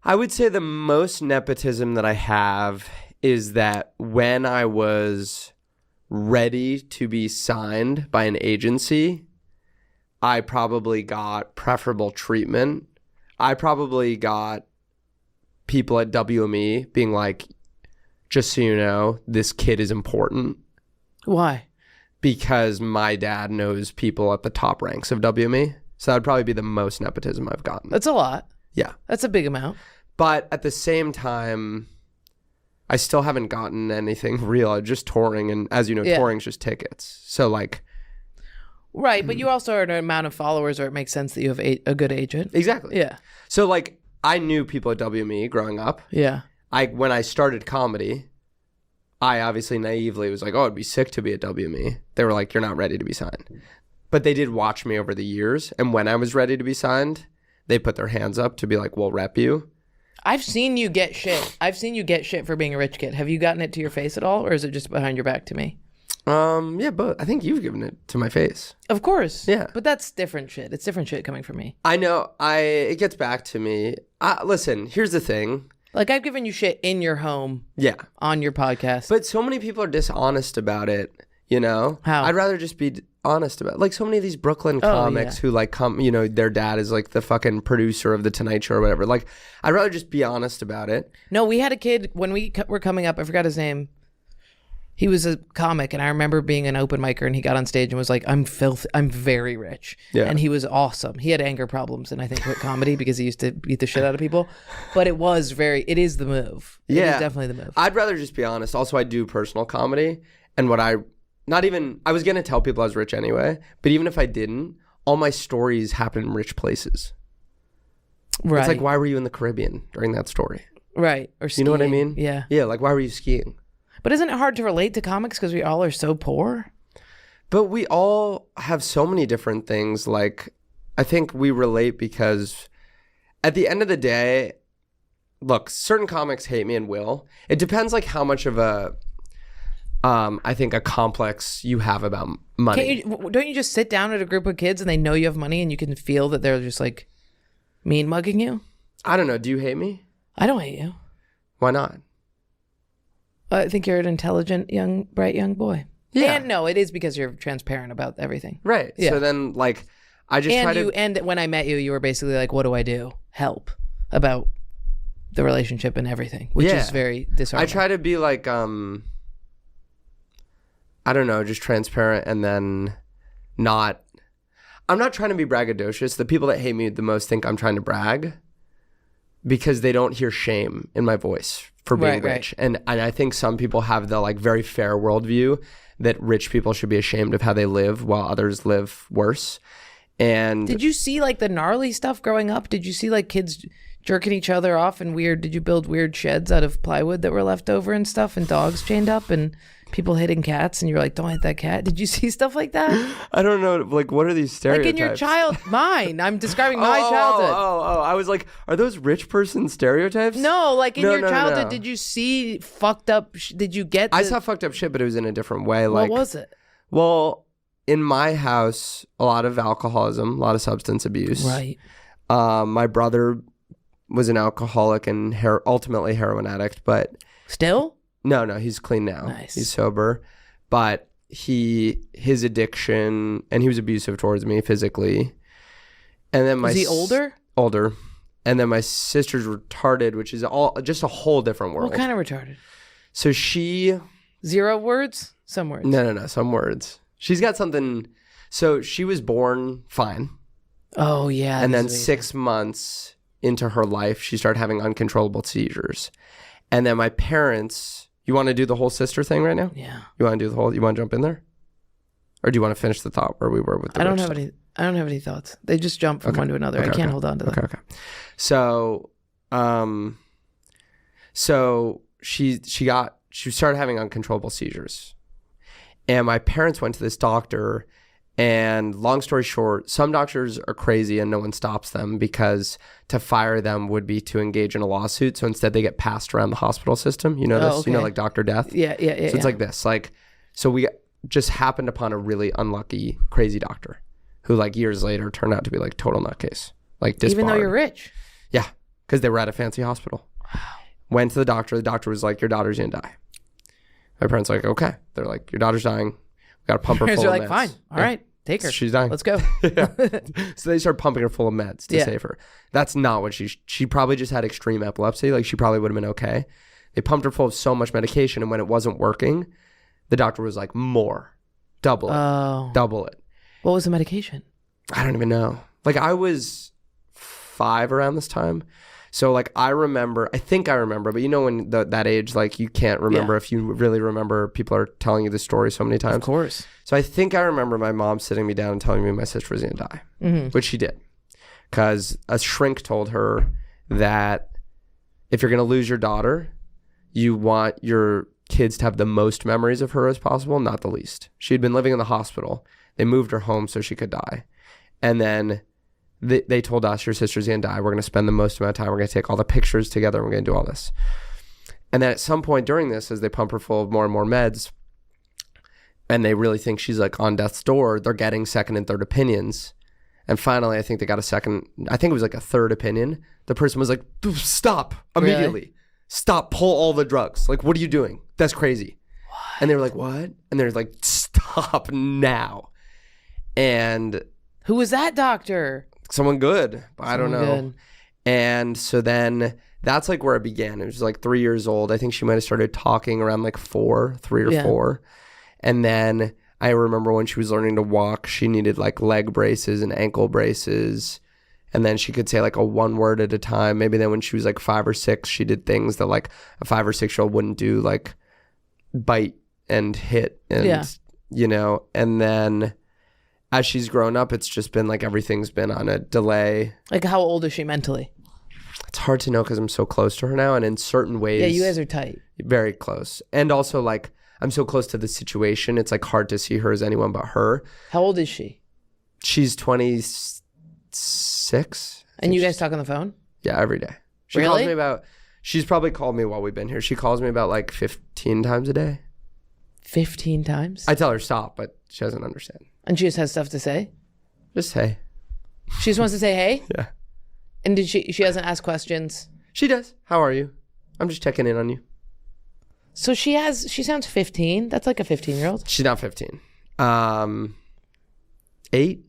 I would say the most nepotism that I have is that when I was ready to be signed by an agency, I probably got preferable treatment. I probably got people at WME being like, just so you know, this kid is important. Why? Because my dad knows people at the top ranks of WME. So that'd probably be the most nepotism I've gotten. That's a lot. Yeah. That's a big amount. But at the same time, I still haven't gotten anything real. I'm just touring. And as you know, touring's just tickets. So like... Right, but you also are an amount of followers where it makes sense that you have a good agent. Exactly. Yeah. So like, I knew people at WME growing up. Yeah. When I started comedy, I obviously naively was like, oh, it'd be sick to be at WME. They were like, you're not ready to be signed. But they did watch me over the years. And when I was ready to be signed, they put their hands up to be like, we'll rep you. I've seen you get shit. I've seen you get shit for being a rich kid. Have you gotten it to your face at all? Or is it just behind your back to me? Yeah, but I think you've given it to my face. Of course. Yeah. But that's different shit. It's different shit coming from me. I know. It gets back to me. Listen, here's the thing. Like, I've given you shit in your home. Yeah. On your podcast. But so many people are dishonest about it, you know? How? I'd rather just be honest about it. Like, so many of these Brooklyn comics who, like, come, you know, their dad is, like, the fucking producer of The Tonight Show or whatever. Like, I'd rather just be honest about it. No, we had a kid when we were coming up. I forgot his name. He was a comic, and I remember being an open micer, and he got on stage and was like, I'm very rich. Yeah. And he was awesome. He had anger problems, and I think with comedy because he used to beat the shit out of people. But it is the move. It is definitely the move. I'd rather just be honest. Also, I do personal comedy, and I was going to tell people I was rich anyway, but even if I didn't, all my stories happen in rich places. Right. It's like, why were you in the Caribbean during that story? Right. Or skiing. You know what I mean? Yeah. Yeah, like, why were you skiing? But isn't it hard to relate to comics because we all are so poor? But we all have so many different things. Like, I think we relate because at the end of the day, look, certain comics hate me and will. It depends, like, how much of I think a complex you have about money. Don't you just sit down at a group of kids and they know you have money and you can feel that they're just like mean mugging you? I don't know. Do you hate me? I don't hate you. Why not? I think you're an intelligent, bright young boy. Yeah. And no, it is because you're transparent about everything. Right. Yeah. So then, like, I just And when I met you, you were basically like, what do I do? Help about the relationship and everything, which is very disheartening. I try to be like, I don't know, just transparent and then I'm not trying to be braggadocious. The people that hate me the most think I'm trying to brag because they don't hear shame in my voice for being rich. Right. And I think some people have the like very fair worldview that rich people should be ashamed of how they live while others live worse. And did you see like the gnarly stuff growing up? Did you see like kids jerking each other off and did you build weird sheds out of plywood that were left over and stuff and dogs chained up and people hitting cats and you're like, don't hit that cat? Did you see stuff like that? I don't know. Like, what are these stereotypes? Like in your mine. I'm describing my childhood. I was like, are those rich person stereotypes? No, like in your childhood, did you see fucked up, did you get I saw fucked up shit, but it was in a different way. Like, what was it? Well, in my house, a lot of alcoholism, a lot of substance abuse. Right. My brother was an alcoholic and ultimately heroin addict, but... Still? No, he's clean now. Nice. He's sober. But his addiction, and he was abusive towards me physically. And then Was he older? Older. And then my sister's retarded, which is just a whole different world. What kind of retarded? So she... 0 words? Some words. No, some words. She's got something... So she was born fine. Oh, yeah. And then 6 months into her life, she started having uncontrollable seizures. And then my parents... You want to do the whole sister thing right now? Yeah. You want to do the whole... You want to jump in there? Or do you want to finish the thought where we were with the I don't have any thoughts. They just jump from one to another. I can't hold on to them. Okay. So, she started having uncontrollable seizures. And my parents went to this doctor And long story short, some doctors are crazy and no one stops them because to fire them would be to engage in a lawsuit. So instead they get passed around the hospital system. You know this? okay. You know, like Dr. Death? Yeah. So it's like this. Like, so we just happened upon a really unlucky, crazy doctor who like years later turned out to be like total nutcase. Like disbarred. Even though you're rich. Yeah, because they were at a fancy hospital. Wow. Went to the doctor was like, your daughter's gonna die. My parents were like, okay. They're like, your daughter's dying. We gotta pump her full of meds. They're like, fine. All right. Take her. She's dying. Let's go. So they start pumping her full of meds to save her. That's not what she probably just had extreme epilepsy. Like she probably would have been okay. They pumped her full of so much medication, and when it wasn't working, the doctor was like, more. Double it. Double it. What was the medication? I don't even know. Like I was 5 around this time. So like I think I remember, but you know when that age, like you can't remember if you really remember, people are telling you the story so many times. Of course. So I think I remember my mom sitting me down and telling me my sister was going to die, which she did. Because a shrink told her that if you're going to lose your daughter, you want your kids to have the most memories of her as possible, not the least. She had been living in the hospital. They moved her home so she could die. And then they told us, your sister's going to die. We're going to spend the most amount of time. We're going to take all the pictures together. And we're going to do all this. And then at some point during this, as they pump her full of more and more meds, and they really think she's like on death's door, they're getting second and third opinions. And finally, I think they got it was like a third opinion. The person was like, stop immediately. Really? Stop, pull all the drugs. Like, what are you doing? That's crazy. What? And they were like, what? And they're like, stop now. And who was that doctor? Someone good, but I don't know. Good. And so then that's like where it began. It was like 3 years old. I think she might have started talking around like 3 or 4. And then I remember when she was learning to walk, she needed like leg braces and ankle braces. And then she could say like a one word at a time. Maybe then when she was like 5 or 6, she did things that like a 5 or 6-year-old wouldn't do, like bite and hit and, you know, and then as she's grown up, it's just been like everything's been on a delay. Like how old is she mentally? It's hard to know because I'm so close to her now. And in certain ways. Yeah, you guys are tight. Very close. And also like I'm so close to the situation. It's like hard to see her as anyone but her. How old is she? She's 26. And you guys talk on the phone? Yeah, every day. She really? Calls me about, she's probably called me while we've been here. She calls me about like 15 times a day. 15 times? I tell her stop, but she doesn't understand. And she just has stuff to say? Just hey. She just wants to say hey? Yeah. And did she doesn't ask questions? She does. How are you? I'm just checking in on you. So she sounds 15. That's like a 15-year-old. She's not 15. 8,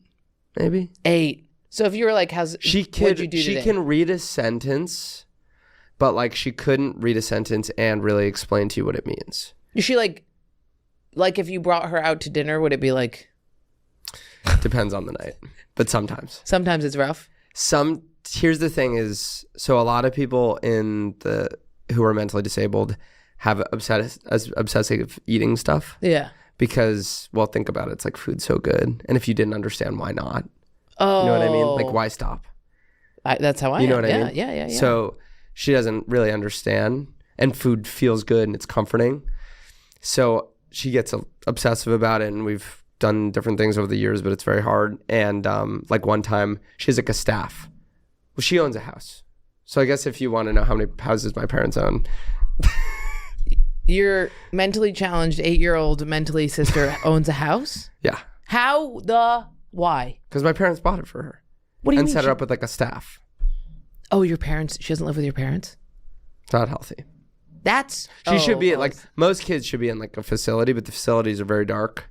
maybe? 8. So if you were like, what'd you do today? She can read a sentence, but like she couldn't read a sentence and really explain to you what it means. Is she like if you brought her out to dinner, would it be like? Depends on the night, but sometimes. Sometimes it's rough. Here's the thing is, so a lot of people who are mentally disabled have obsessive eating stuff. Yeah. Because, well, think about it. It's like food's so good. And if you didn't understand, why not? Oh. You know what I mean? Like, why stop? That's how I You know am. what I mean? Yeah. So she doesn't really understand. And food feels good and it's comforting. So she gets obsessive about it. And we've done different things over the years, but it's very hard. And like one time, she has like a staff. Well, she owns a house. So I guess if you want to know how many houses my parents own. Your mentally challenged 8-year-old mentally sister owns a house? Yeah. Why? Because my parents bought it for her. What do you mean? And set her up with like a staff. Oh, your parents, she doesn't live with your parents? It's not healthy. She should be like, most kids should be in like a facility, but the facilities are very dark.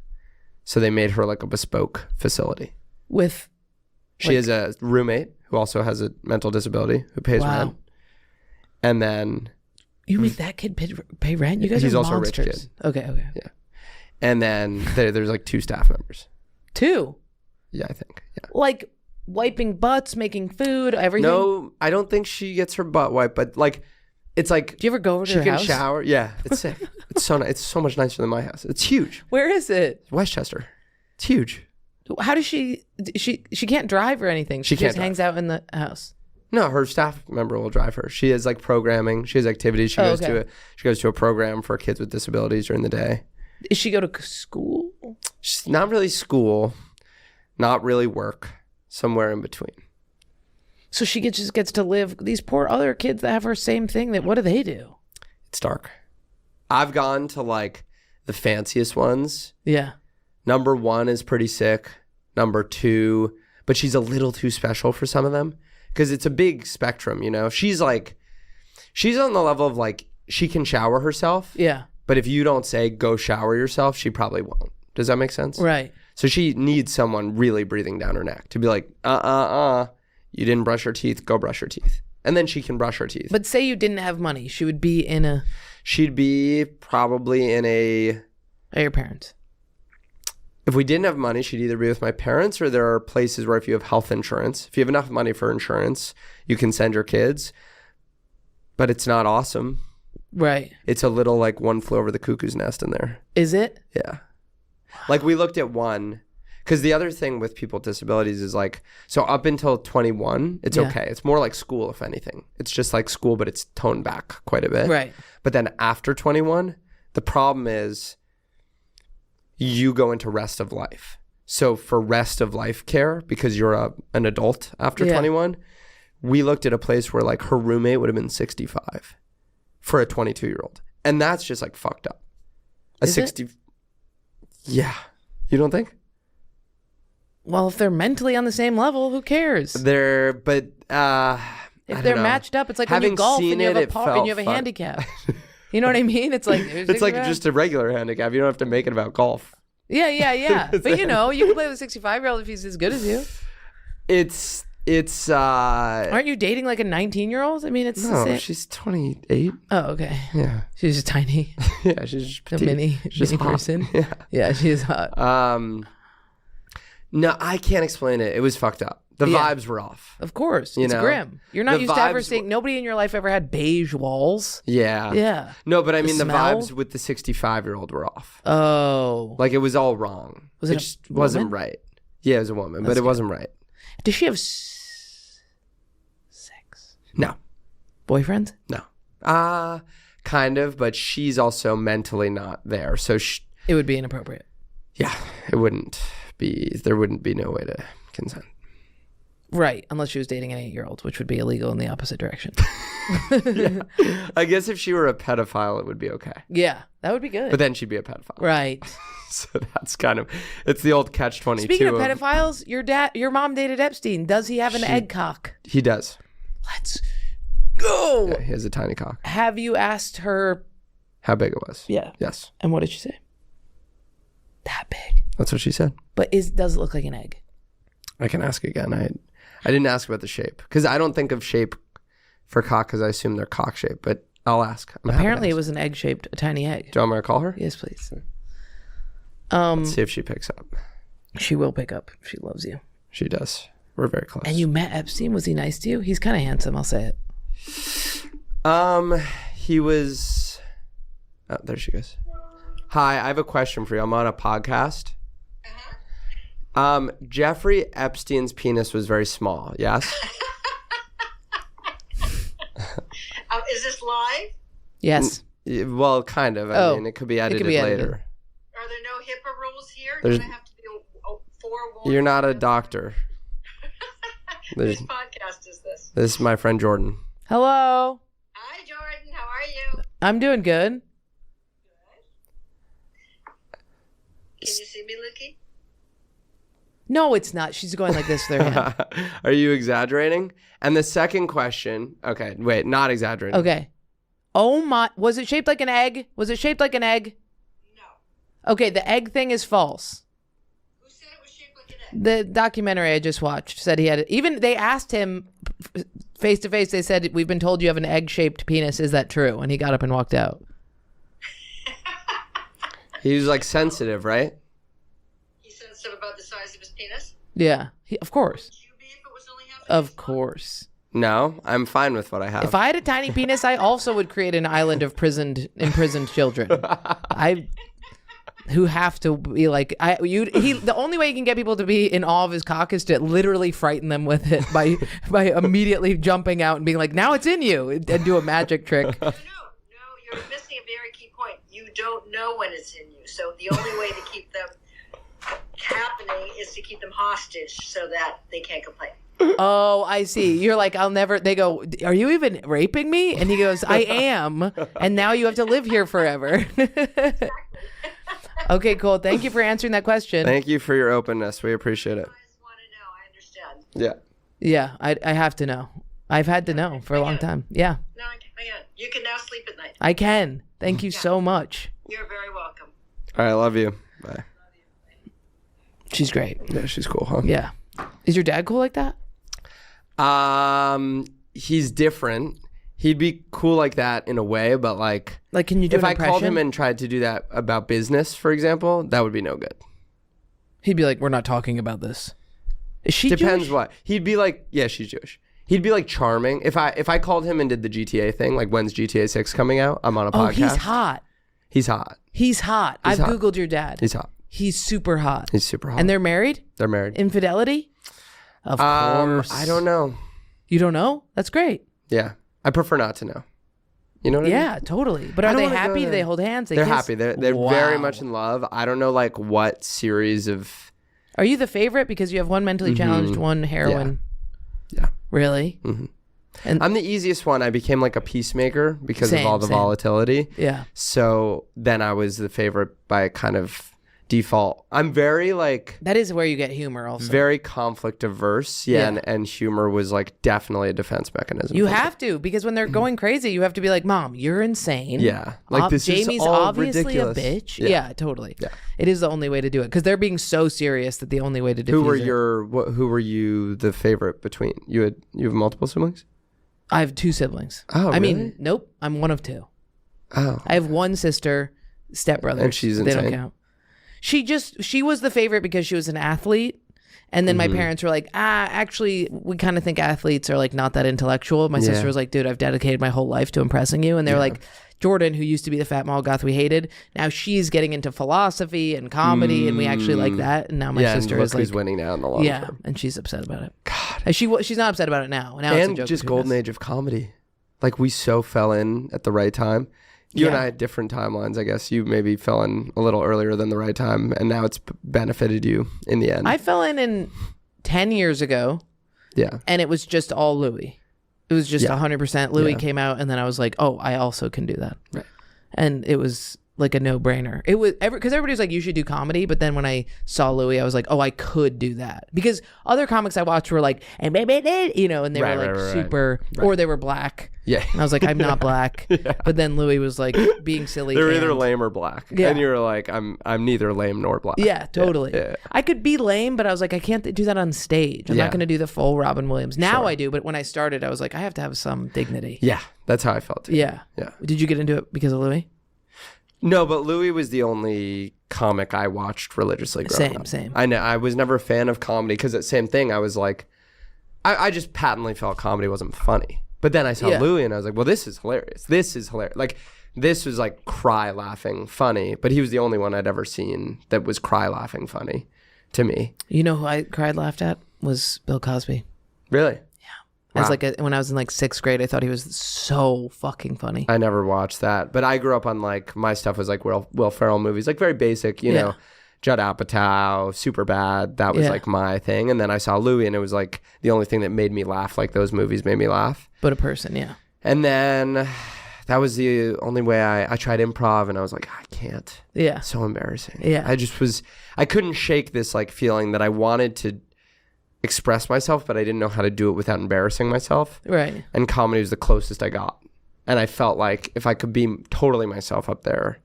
So they made her like a bespoke facility. She has a roommate who also has a mental disability who pays rent. And then... You make that kid pay rent? You guys He's are also monsters. a rich kid. Okay. Yeah. And then there's like 2 staff members. 2? Yeah, I think. Yeah. Like wiping butts, making food, everything? No, I don't think she gets her butt wiped, but like, it's like... Do you ever go over to her house? She can shower. Yeah, it's sick. It's so nice. It's so much nicer than my house. It's huge. Where is it? Westchester. It's huge. How does she can't drive or anything? She just hangs out in the house. No, her staff member will drive her. She has like programming. She has activities. She goes to a program for kids with disabilities during the day. Does she go to school? She's not really school. not really work, somewhere in between. So she just gets to live. These poor other kids that have her same thing. That what do they do? It's dark. I've gone to like the fanciest ones. Yeah. Number 1 is pretty sick. Number 2, but she's a little too special for some of them because it's a big spectrum, you know? She's on the level of like, she can shower herself. Yeah. But if you don't say, go shower yourself, she probably won't. Does that make sense? Right. So she needs someone really breathing down her neck to be like, you didn't brush your teeth, go brush your teeth. And then she can brush her teeth. But say you didn't have money, she would be in a... She'd be probably in a... At your parents. If we didn't have money, she'd either be with my parents, or there are places where if you have health insurance, if you have enough money for insurance, you can send your kids. But it's not awesome. Right. It's a little like One Flew Over the Cuckoo's Nest in there. Is it? Yeah. Like we looked at one, because the other thing with people with disabilities is like, so up until 21, it's okay. It's more like school, if anything. It's just like school, but it's toned back quite a bit. Right. But then after 21, the problem is you go into rest of life. So for rest of life care, because you're an adult after 21, we looked at a place where like her roommate would have been 65 for a 22-year-old. And that's just like fucked up. Is it? Yeah. You don't think? Well, if they're mentally on the same level, who cares? If they're matched up, it's like when you golf and you have a handicap. You know what I mean? It's like just a regular handicap. You don't have to make it about golf. Yeah. But you know, you can play with a 65-year-old if he's as good as you. It's Aren't you dating like a 19-year-old? I mean, it's the same. She's 28. Oh, okay. Yeah. She's just tiny. Yeah, she's just petite. A mini person. Yeah, she is hot. No, I can't explain it. It was fucked up. The vibes were off. Of course. You It's know? grim. You're not The used to ever vibes seeing, nobody in your life ever had beige walls. Yeah. Yeah. No, but I mean, the smell? vibes with the 65-year-old were off. Oh. Like, it was all wrong. Was it a just wasn't woman? right. Yeah, it was a woman, but That's it good. wasn't right. Does she have sex? No. Boyfriends? No. Kind of, but she's also mentally not there. So, It would be inappropriate. yeah, there wouldn't be no way to consent. Right. Unless she was dating an 8-year-old, which would be illegal in the opposite direction. Yeah. I guess if she were a pedophile, it would be okay. Yeah. That would be good. But then she'd be a pedophile. Right. So that's kind of, it's the old catch-22. Speaking of pedophiles, your mom dated Epstein. Does he have an egg cock? He does. Let's go. Yeah, he has a tiny cock. Have you asked her? How big it was? Yeah. Yes. And what did she say? That big. That's what she said. But does it look like an egg? I can ask again. I didn't ask about the shape because I don't think of shape for cock because I assume they're cock shaped, but I'll ask. Apparently it was an egg shaped, a tiny egg. Do you want me to call her? Yes, please. Let's see if she picks up. She will pick up. She loves you. She does. We're very close. And you met Epstein? Was he nice to you? He's kind of handsome, I'll say it. He was. Oh, there she goes. Hi, I have a question for you. I'm on a podcast. Jeffrey Epstein's penis was very small. Yes. Is this live? Yes. Well, kind of. I mean, it could be edited later. Are there no HIPAA rules here? There's- Do I have to be forewarned? You're not a doctor. Whose podcast is this? This is my friend Jordan. Hello. Hi, Jordan. How are you? I'm doing good. Can you see me, Lucky? No, it's not. She's going like this with her hand. Are you exaggerating? And the second question, okay, wait, not exaggerating. Okay. Oh my, was it shaped like an egg? Was it shaped like an egg? No. Okay, the egg thing is false. Who said it was shaped like an egg? The documentary I just watched said he had it. Even they asked him face to face, they said, we've been told you have an egg-shaped penis. Is that true? And he got up and walked out. He was like sensitive, right? He's sensitive about the size of his penis? Yeah, of course. Would you be if it was only half Of course. No, I'm fine with what I have. If I had a tiny penis, I also would create an island of imprisoned children. Who have to be like the only way you can get people to be in awe of his cock is to literally frighten them with it by immediately jumping out and being like, now it's in you, and do a magic trick. No, you're missing a very key point. You don't know when it's in you. So the only way to keep them happening is to keep them hostage so that they can't complain. Oh, I see. You're like, I'll never. They go, are you even raping me? And he goes, I am. And now you have to live here forever. Okay, cool. Thank you for answering that question. Thank you for your openness. We appreciate it. I just want to know. I understand. Yeah. Yeah, I have to know. I've had to know for a long time. Yeah, No, I can. You can now sleep at night. I can. Thank you so much. You're very welcome. All right. Love you. Bye. She's great. Yeah, she's cool, huh? Yeah. Is your dad cool like that? He's different. He'd be cool like that in a way, but like can you do if an I impression? called him and tried to do that about business, for example, that would be no good. He'd be like, we're not talking about this. Is she Depends Jewish? what. He'd be like, yeah, she's Jewish. He'd be like charming. If I called him and did the GTA thing, like when's GTA 6 coming out? I'm on a Oh, podcast. he's hot. He's hot. He's hot. I've hot. Googled your dad. He's hot. He's super hot. He's super hot. And they're married? They're married. Infidelity? Of course. I don't know. You don't know? That's great. Yeah. I prefer not to know. You know what I mean? Yeah, totally. But I are don't they wanna go happy? Do there. they hold hands? They They're kiss? happy. They're very Wow. much in love. I don't know like what series of Are you the favorite because you have one mentally challenged, one heroin? Yeah. Really? I'm the easiest one. I became like a peacemaker because of all the Same. volatility. Yeah. So then I was the favorite by kind of default. I'm very like That is where you get humor also. very conflict averse. Yeah, Yeah. And humor was like definitely a defense mechanism. You for me. have to, because when they're going crazy, you have to be like, Mom, you're insane. Yeah. Like this Jamie's is all obviously ridiculous. a bitch. Yeah. Yeah, totally. Yeah. It is the only way to do it because they're being so serious that the only way to defuse Who were you the favorite between? You have multiple siblings? I have 2 siblings. Oh, I mean, really? nope. I'm one of 2. Oh. I have one sister, stepbrother. And she's They don't insane? count. She was the favorite because she was an athlete. And then my parents were like, actually, we kind of think athletes are like not that intellectual. My sister was like, dude, I've dedicated my whole life to impressing you. And they were like, Jordan, who used to be the fat mall goth we hated, now she's getting into philosophy and comedy, and we actually like that. And now my Yeah, sister and look is like, who's winning now in the long yeah, term. and she's upset about it. God. And she's not upset about it now. Now it's a And joke just between golden us. age of comedy. Like we so fell in at the right time. You and Yeah. I had different timelines, I guess. You maybe fell in a little earlier than the right time, and now it's benefited you in the end. I fell in 10 years ago, yeah. and it was just all Louis. It was just Yeah. 100% Louis Yeah. came out, and then I was like, oh, I also can do that. Right. And it was like a no-brainer. It was because everybody was like, you should do comedy, but then when I saw Louis, I was like, oh, I could do that. Because other comics I watched were like, and they Right, were like right. super, or they were black. Yeah. And I was like, I'm not black. But then Louis was like being silly. They're either and- lame or black. Yeah. And you're like, I'm neither lame nor black. Yeah, totally. Yeah. I could be lame, but I was like, I can't do that on stage. I'm Yeah. not going to do the full Robin Williams. Now Sure. I do, but when I started, I was like, I have to have some dignity. Yeah. That's how I felt too. Yeah. Yeah. Did you get into it because of Louis? No, but Louis was the only comic I watched religiously growing up. Same. I know. I was never a fan of comedy because the same thing. I was like, I just patently felt comedy wasn't funny. But then I saw Yeah. Louis and I was like, well, this is hilarious. This is hilarious. Like, this was like cry laughing funny. But he was the only one I'd ever seen that was cry laughing funny to me. You know who I cried laughed at was Bill Cosby. Really? As Wow. when I was in like 6th grade, I thought he was so fucking funny. I never watched that. But I grew up on like, my stuff was like Will Ferrell movies, like very basic, you Yeah. know. Judd Apatow, super bad. That was Yeah. like my thing. And then I saw Louis and it was like the only thing that made me laugh. Like those movies made me laugh. But a person, yeah. And then that was the only way I tried improv and I was like, I can't. Yeah. So embarrassing. Yeah. I couldn't shake this like feeling that I wanted to express myself, but I didn't know how to do it without embarrassing myself. Right. And comedy was the closest I got. And I felt like if I could be totally myself up there,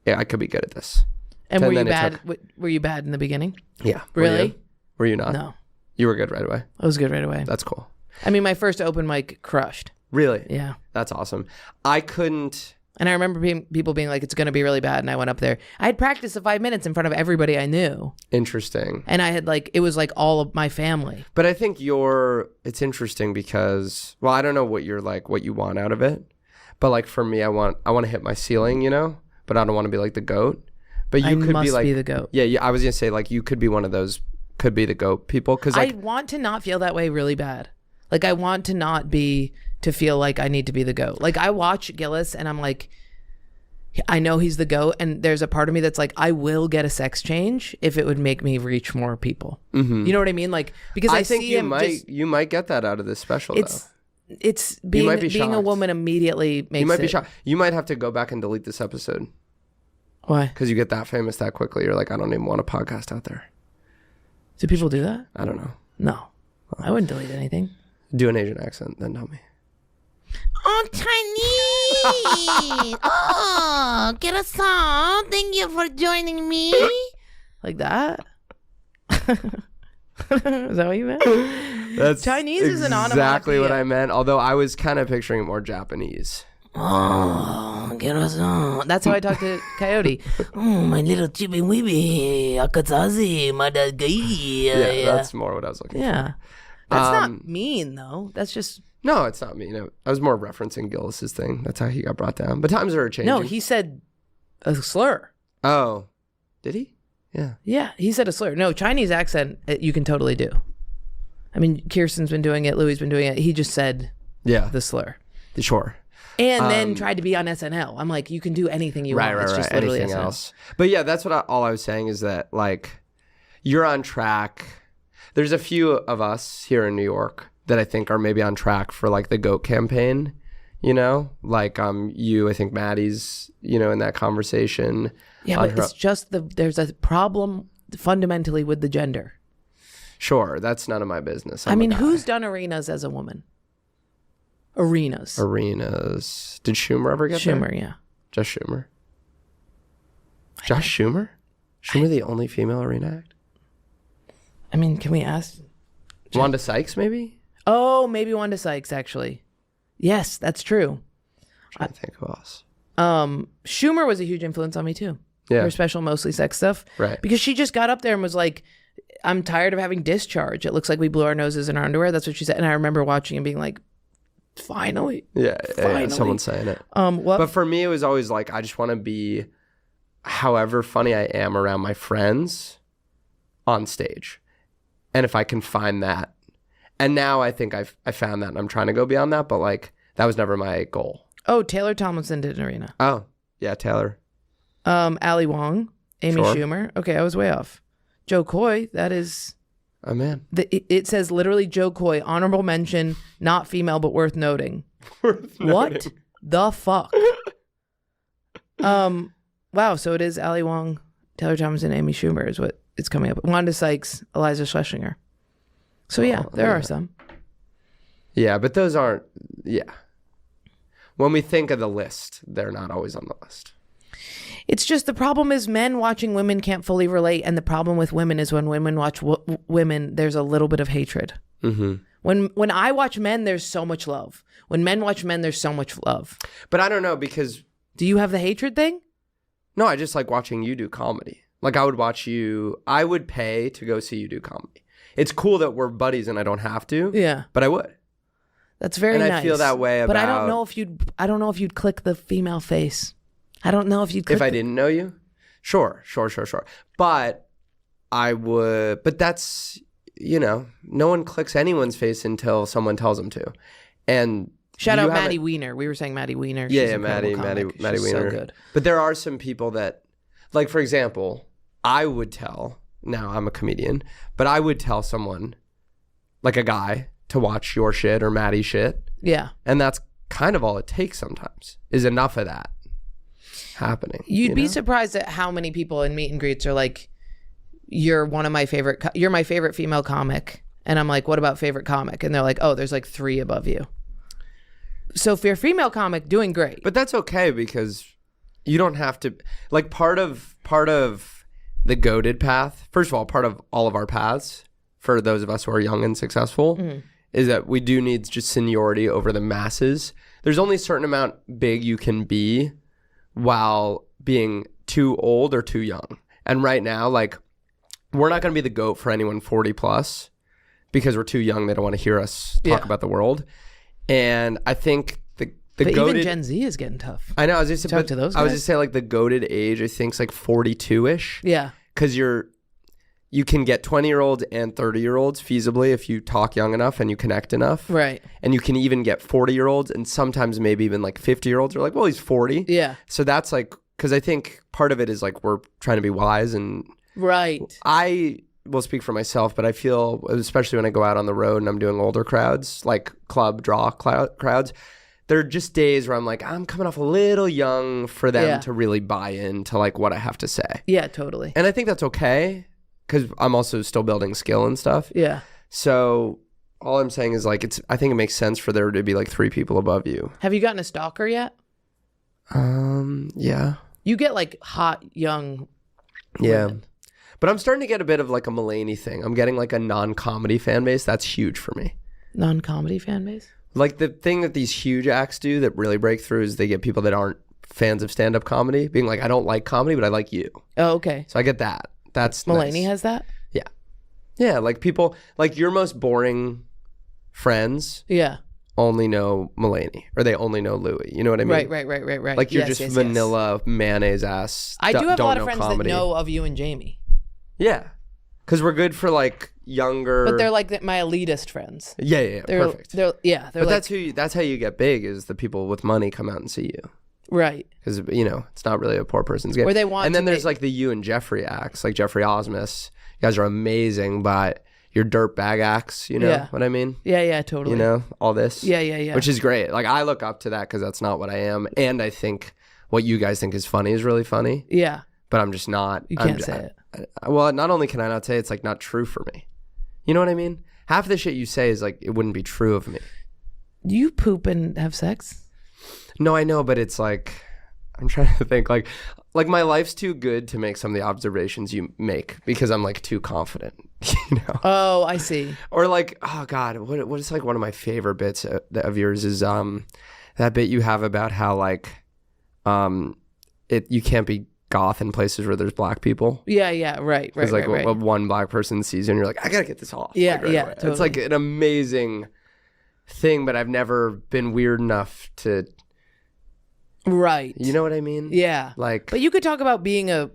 yeah, I could be good at this. And And were you then it bad? took- Were you bad in the beginning? Yeah. Really? Were you not? No. You were good right away. I was good right away. That's cool. I mean, my first open mic crushed. Really? Yeah. That's awesome. I couldn't. And I remember people being like, it's going to be really bad. And I went up there. I had practiced the 5 minutes in front of everybody I knew. Interesting. And I had like, it was like all of my family. But I think it's interesting because, well, I don't know what you're like, what you want out of it. But like for me, I want to hit my ceiling, you know, but I don't want to be like the GOAT. But you I could must be like be the GOAT. Yeah, I was going to say like you could be one of those, could be the GOAT people. Cause like, I want to not feel that way really bad. Like I want to feel like I need to be the GOAT. Like I watch Gillis and I'm like, I know he's the GOAT, and there's a part of me that's like, I will get a sex change if it would make me reach more people. Mm-hmm. You know what I mean? Like, because I think see you him might just, you might get that out of this special. it's You might be being a shocked. woman immediately makes You might be it- shocked. You might have to go back and delete this episode Why? because you get that famous that quickly. You're like, I don't even want a podcast out there. Do people do that? I don't know. No, I wouldn't delete anything. Do an Asian accent, then tell me. Oh, Chinese! Oh, get a song. Thank you for joining me. Like that? Is that what you meant? That's Chinese is an exactly what onomatopoeia. I meant. Although I was kind of picturing it more Japanese. Oh, get a song. That's how I talk to Coyote. Oh, my little chibi weeby. Akazazi, mada gai. Yeah, that's more what I was looking for. Yeah. That's not mean, though. That's just... No, it's not me. No, I was more referencing Gillis's thing. That's how he got brought down. But times are changing. No, he said a slur. Oh, did he? Yeah. Yeah, he said a slur. No, Chinese accent, you can totally do. I mean, Kirsten's been doing it. Louie's been doing it. He just said Yeah. the slur. Sure. And then tried to be on SNL. I'm like, you can do anything you Right, want. right, It's right. just literally Anything SNL. else. But yeah, that's what all I was saying is that like you're on track. There's a few of us here in New York that I think are maybe on track for like the GOAT campaign, you know? Like you, I think Maddie's, you know, in that conversation. Yeah, but it's just there's a problem fundamentally with the gender. Sure, that's none of my business. I mean, who's done arenas as a woman? Arenas. Did Schumer ever get Schumer, there? yeah. Just Schumer. Josh Schumer? Schumer the only female arena act? I mean, can we ask? Wanda Sykes, maybe? Oh, maybe Wanda Sykes, actually. Yes, that's true. I'm trying to think who else. Schumer was a huge influence on me, too. Yeah. Her special Mostly Sex stuff. Right. Because she just got up there and was like, I'm tired of having discharge. It looks like we blew our noses in our underwear. That's what she said. And I remember watching and being like, finally. Yeah, Finally. someone's saying it. What? But for me, it was always like, I just want to be, however funny I am around my friends on stage. And if I can find that. And now I think I found that and I'm trying to go beyond that. But like, that was never my goal. Oh, Taylor Tomlinson did an arena. Oh, yeah, Taylor. Ali Wong, Amy Sure. Schumer. Okay, I was way off. Joe Coy, that is... Oh, man. It says literally Joe Coy, honorable mention, not female, but worth noting. What the fuck? Wow, so it is Ali Wong, Taylor Tomlinson, Amy Schumer is what it's coming up. Wanda Sykes, Eliza Schlesinger. So yeah, there are some. Yeah, but those aren't, yeah. When we think of the list, they're not always on the list. It's just the problem is men watching women can't fully relate, and the problem with women is when women watch women, there's a little bit of hatred. Mm-hmm. When I watch men, there's so much love. When men watch men, there's so much love. But I don't know because... Do you have the hatred thing? No, I just like watching you do comedy. Like I would pay to go see you do comedy. It's cool that we're buddies and I don't have to. Yeah. But I would. That's very and nice. I feel that way about... But I don't know if you'd click the female face. I don't know if you'd click If I didn't know you? Sure. But I would... But that's, you know, no one clicks anyone's face until someone tells them to. And... Shout out Maddie Weiner. We were saying Maddie Weiner. Yeah, She's an incredible comic. Maddie She's Weiner. so good. But there are some people that... Like, for example, I would tell... Now, I'm a comedian. But I would tell someone, like a guy, to watch your shit or Maddie's shit. Yeah. And that's kind of all it takes sometimes, is enough of that happening. You'd be surprised at how many people in meet and greets are like, you're my favorite female comic. And I'm like, what about favorite comic? And they're like, oh, there's like 3 above you. So if you're a female comic, doing great. But that's okay because you don't have to, like part of the goated path, first of all, part of all of our paths for those of us who are young and successful is that we do need just seniority over the masses. There's only a certain amount big you can be while being too old or too young. And right now, like, we're not going to be the GOAT for anyone 40 plus because we're too young. They don't want to hear us talk about the world. And I think the but goated, even Gen Z is getting tough. I know. I was just Talk to those I was guys. just saying, like, the goated age, I think, is like 42-ish. Yeah. Because you can get 20-year-olds and 30-year-olds feasibly if you talk young enough and you connect enough. Right. And you can even get 40-year-olds and sometimes maybe even like 50-year-olds are like, well, he's 40. Yeah. So that's like because I think part of it is like we're trying to be wise, and Right. I will speak for myself, but I feel, especially when I go out on the road and I'm doing older crowds, like club draw crowds, there are just days where I'm like, I'm coming off a little young for them to really buy into like what I have to say. Yeah, totally. And I think that's okay because I'm also still building skill and stuff. Yeah. So all I'm saying is like, I think it makes sense for there to be like 3 people above you. Have you gotten a stalker yet? Yeah. You get like hot young Yeah. women. But I'm starting to get a bit of like a Mulaney thing. I'm getting like a non-comedy fan base. That's huge for me. Non-comedy fan base? Like the thing that these huge acts do that really break through is they get people that aren't fans of stand-up comedy being like, I don't like comedy, but I like you. Oh, okay. So I get that. That's Mulaney nice. has that? Yeah. Yeah, like people, like your most boring friends Yeah. only know Mulaney or they only know Louis. You know what I mean? Right. Like you're Yes, just yes, vanilla mayonnaise ass. I do have a don't lot of know friends comedy. that know of you and Jamie. Yeah. Because we're good for like younger. But they're like my elitist friends. Yeah. They're, Perfect. They're But like, that's how you get big is the people with money come out and see you. right. Because, it's not really a poor person's game. Or they want and then to there's like the you and Jeffrey acts, like Jeffrey Osmus. You guys are amazing, but your dirtbag acts, you know Yeah. what I mean? Yeah, totally. All this. Yeah. Which is great. Like I look up to that because that's not what I am. And I think what you guys think is funny is really funny. Yeah. But I'm just not. You can't say it. Well, not only can I not say it, it's like not true for me. You know what I mean? Half the shit you say is like, it wouldn't be true of me. Do you poop and have sex? No, I know, but it's like, I'm trying to think like my life's too good to make some of the observations you make because I'm like too confident, Oh, I see. Or like, oh God, what is like one of my favorite bits of yours is that bit you have about how like you can't be goth in places where there's black people. Yeah, right. Because like one black person sees you and you're like, I gotta get this off. Yeah, like, right away. totally. It's like an amazing thing, but I've never been weird enough to. Right. You know what I mean? Yeah. Like, but you could talk about being a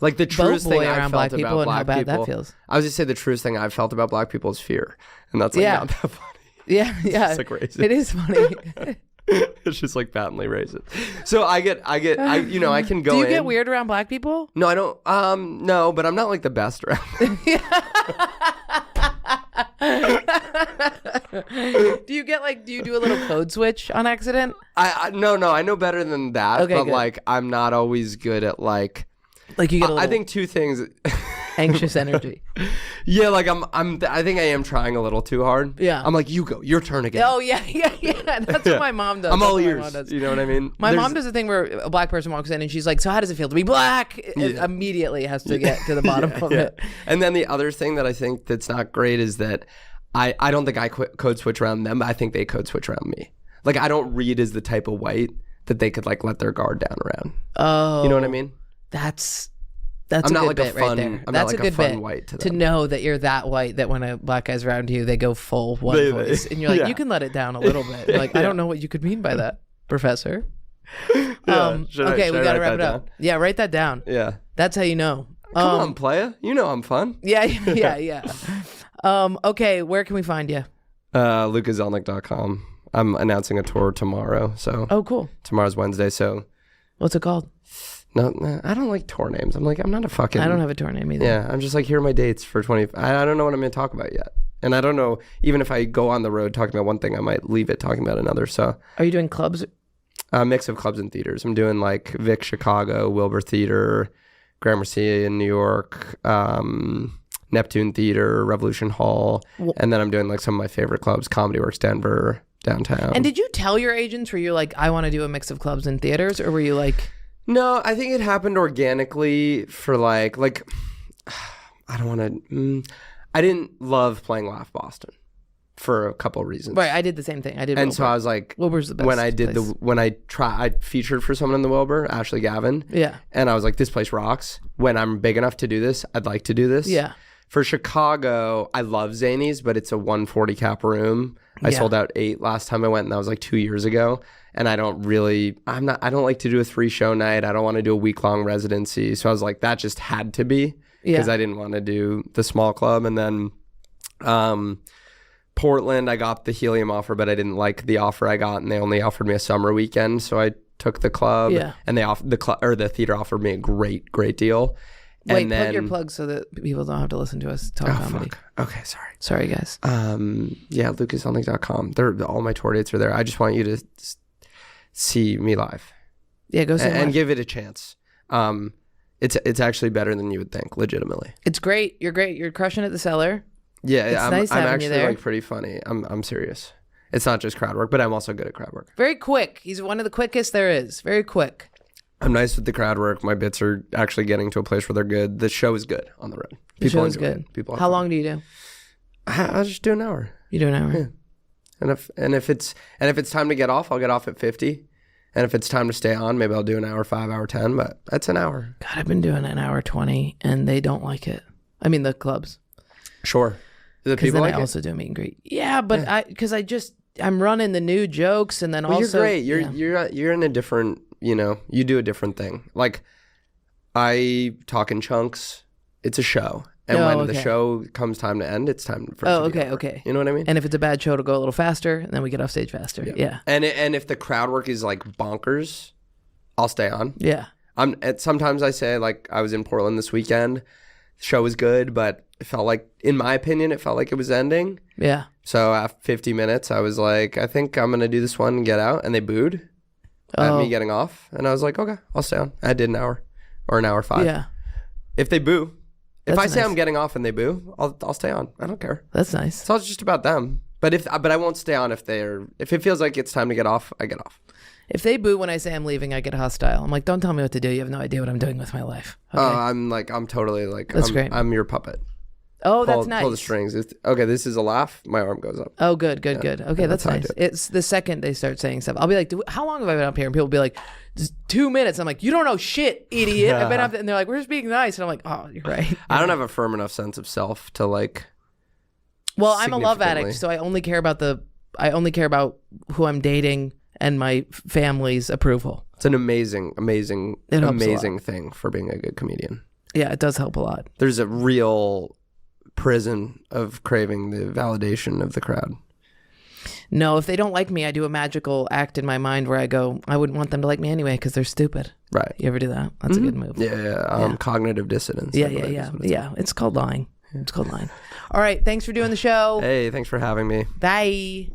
like the truest boat boy thing I around felt black people about and black how bad people. that feels. I was just say the truest thing I've felt about black people is fear, and that's like not that funny. Yeah. It's like racist. It is funny. It's just like patently racist. So I can go. Do you in. get weird around black people? No, I don't. No, but I'm not like the best around. Do you do a little code switch on accident? No, I know better than that. Okay, but good. like I'm not always good at like. Like you get a little I think 2 things. anxious energy. Yeah, like I think I am trying a little too hard. Yeah. I'm like, you go, your turn again. Oh yeah. That's what my mom does. I'm That's all what my ears. mom does. You know what I mean? My mom does a thing where a black person walks in and she's like, so how does it feel to be black? It immediately has to get to the bottom of it. And then the other thing that I think that's not great is that I don't think I code switch around them, but I think they code switch around me. Like I don't read as the type of white that they could like let their guard down around. Oh. You know what I mean? That's I'm a not good like bit a fun, right there. I'm That's not like a good fun bit white to to them. know that you're that white that when a black guy's around you, they go full one They- voice, and you're like, yeah. you can let it down a little bit. You're like, I don't know what you could mean by that, Professor. Should Okay, we I gotta write wrap it that up. Yeah, write that down. Yeah. That's how you know. Come on, playa. You know I'm fun. Yeah. Okay, where can we find you? LucaZelnick.com. I'm announcing a tour tomorrow. So Oh, cool. tomorrow's Wednesday. So What's it called? no, I don't like tour names. I'm not a fucking. I don't have a tour name either. Yeah, I'm just like, here are my dates for 20. I don't know what I'm going to talk about yet. And I don't know, even if I go on the road talking about one thing, I might leave it talking about another. So Are you doing clubs? a mix of clubs and theaters. I'm doing like Vic Chicago, Wilbur Theater, Gramercy in New York, Neptune Theater, Revolution Hall. And then I'm doing like some of my favorite clubs, Comedy Works Denver, downtown. And did you tell your agents, were you like, I want to do a mix of clubs and theaters? Or were you like... No, I think it happened organically for like I don't want to. I didn't love playing Laugh Boston for a couple of reasons. Right, I did the same thing. I did And Wilbur. so I was like, Wilbur's the best when I did place. I featured for someone in the Wilbur, Ashley Gavin. Yeah. And I was like, this place rocks. When I'm big enough to do this, I'd like to do this. Yeah. For Chicago, I love Zanies, but it's a 140 cap room. I sold out 8 last time I went, and that was like 2 years ago. And I don't like to do a 3-show night. I don't want to do a week-long residency. So I was like, that just had to be because I didn't want to do the small club. And then Portland, I got the Helium offer, but I didn't like the offer I got, and they only offered me a summer weekend. So I took the club, Yeah. and the theater offered me a great deal. Wait, and then, plug your plugs so that people don't have to listen to us talk comedy. Fuck. Okay, sorry. Sorry, guys. Yeah, lucashelnick.com. All my tour dates are there. I just want you to see me live. Yeah, go see and live. give it a chance. It's actually better than you would think, legitimately. It's great. You're great. You're crushing at the Cellar. Yeah, It's I'm nice having you actually there. like pretty funny. I'm serious. It's not just crowd work, but I'm also good at crowd work. Very quick. He's one of the quickest there is. Very quick. I'm nice with the crowd work. My bits are actually getting to a place where they're good. The show is good on the road. The show is enjoy good. it. People have How fun. long do you do? I'll just do an hour. You do an hour. Yeah. And if it's time to get off, I'll get off at 50. And if it's time to stay on, maybe I'll do an hour 5, hour 10. But that's an hour. God, I've been doing an hour 20, and they don't like it. I mean, the clubs. Sure. Do the Because people then like I it? also do a meet and greet. Yeah, but I'm running the new jokes, and then Well, also you're great. You're in a different. You do a different thing. Like I talk in chunks. It's a show, and when the show comes time to end, it's time for. it to be over. Okay. You know what I mean? And if it's a bad show, to go a little faster, and then we get off stage faster. Yeah. And if the crowd work is like bonkers, I'll stay on. Yeah. Sometimes I say, like, I was in Portland this weekend. The show was good, but it felt like, in my opinion, it felt like it was ending. Yeah. So after 50 minutes, I was like, I think I'm going to do this one and get out. And they booed at me getting off. And I was like, okay, I'll stay on. I did an hour or an hour 5. Yeah. If they boo, if That's I say nice. I'm getting off and they boo, I'll stay on. I don't care. That's nice. It's all just about them. But I won't stay on if it feels like it's time to get off, I get off. If they boo when I say I'm leaving, I get hostile. I'm like, don't tell me what to do. You have no idea what I'm doing with my life. Okay. I'm totally like, That's great. I'm your puppet. Oh, that's nice. Pull the strings. Okay, this is a laugh. My arm goes up. Oh, good. Okay, that's how I nice. do it. It's the second they start saying stuff. I'll be like, how long have I been up here? And people will be like, just 2 minutes. I'm like, you don't know shit, idiot. I've been up there. And they're like, we're just being nice. And I'm like, oh, you're right. I don't have a firm enough sense of self to like. Well, I'm a love significantly. addict, so I only care about who I'm dating and my family's approval. It's an amazing It helps a lot. thing for being a good comedian. Yeah, it does help a lot. There's a real prison of craving the validation of the crowd. No, if they don't like me, I do a magical act in my mind where I go, I wouldn't want them to like me anyway because they're stupid. Right. You ever do that? That's a good move. Yeah. Cognitive dissonance. Yeah. I believe is what it's Yeah, it's called lying. It's called lying. All right, thanks for doing the show. Hey, thanks for having me. Bye.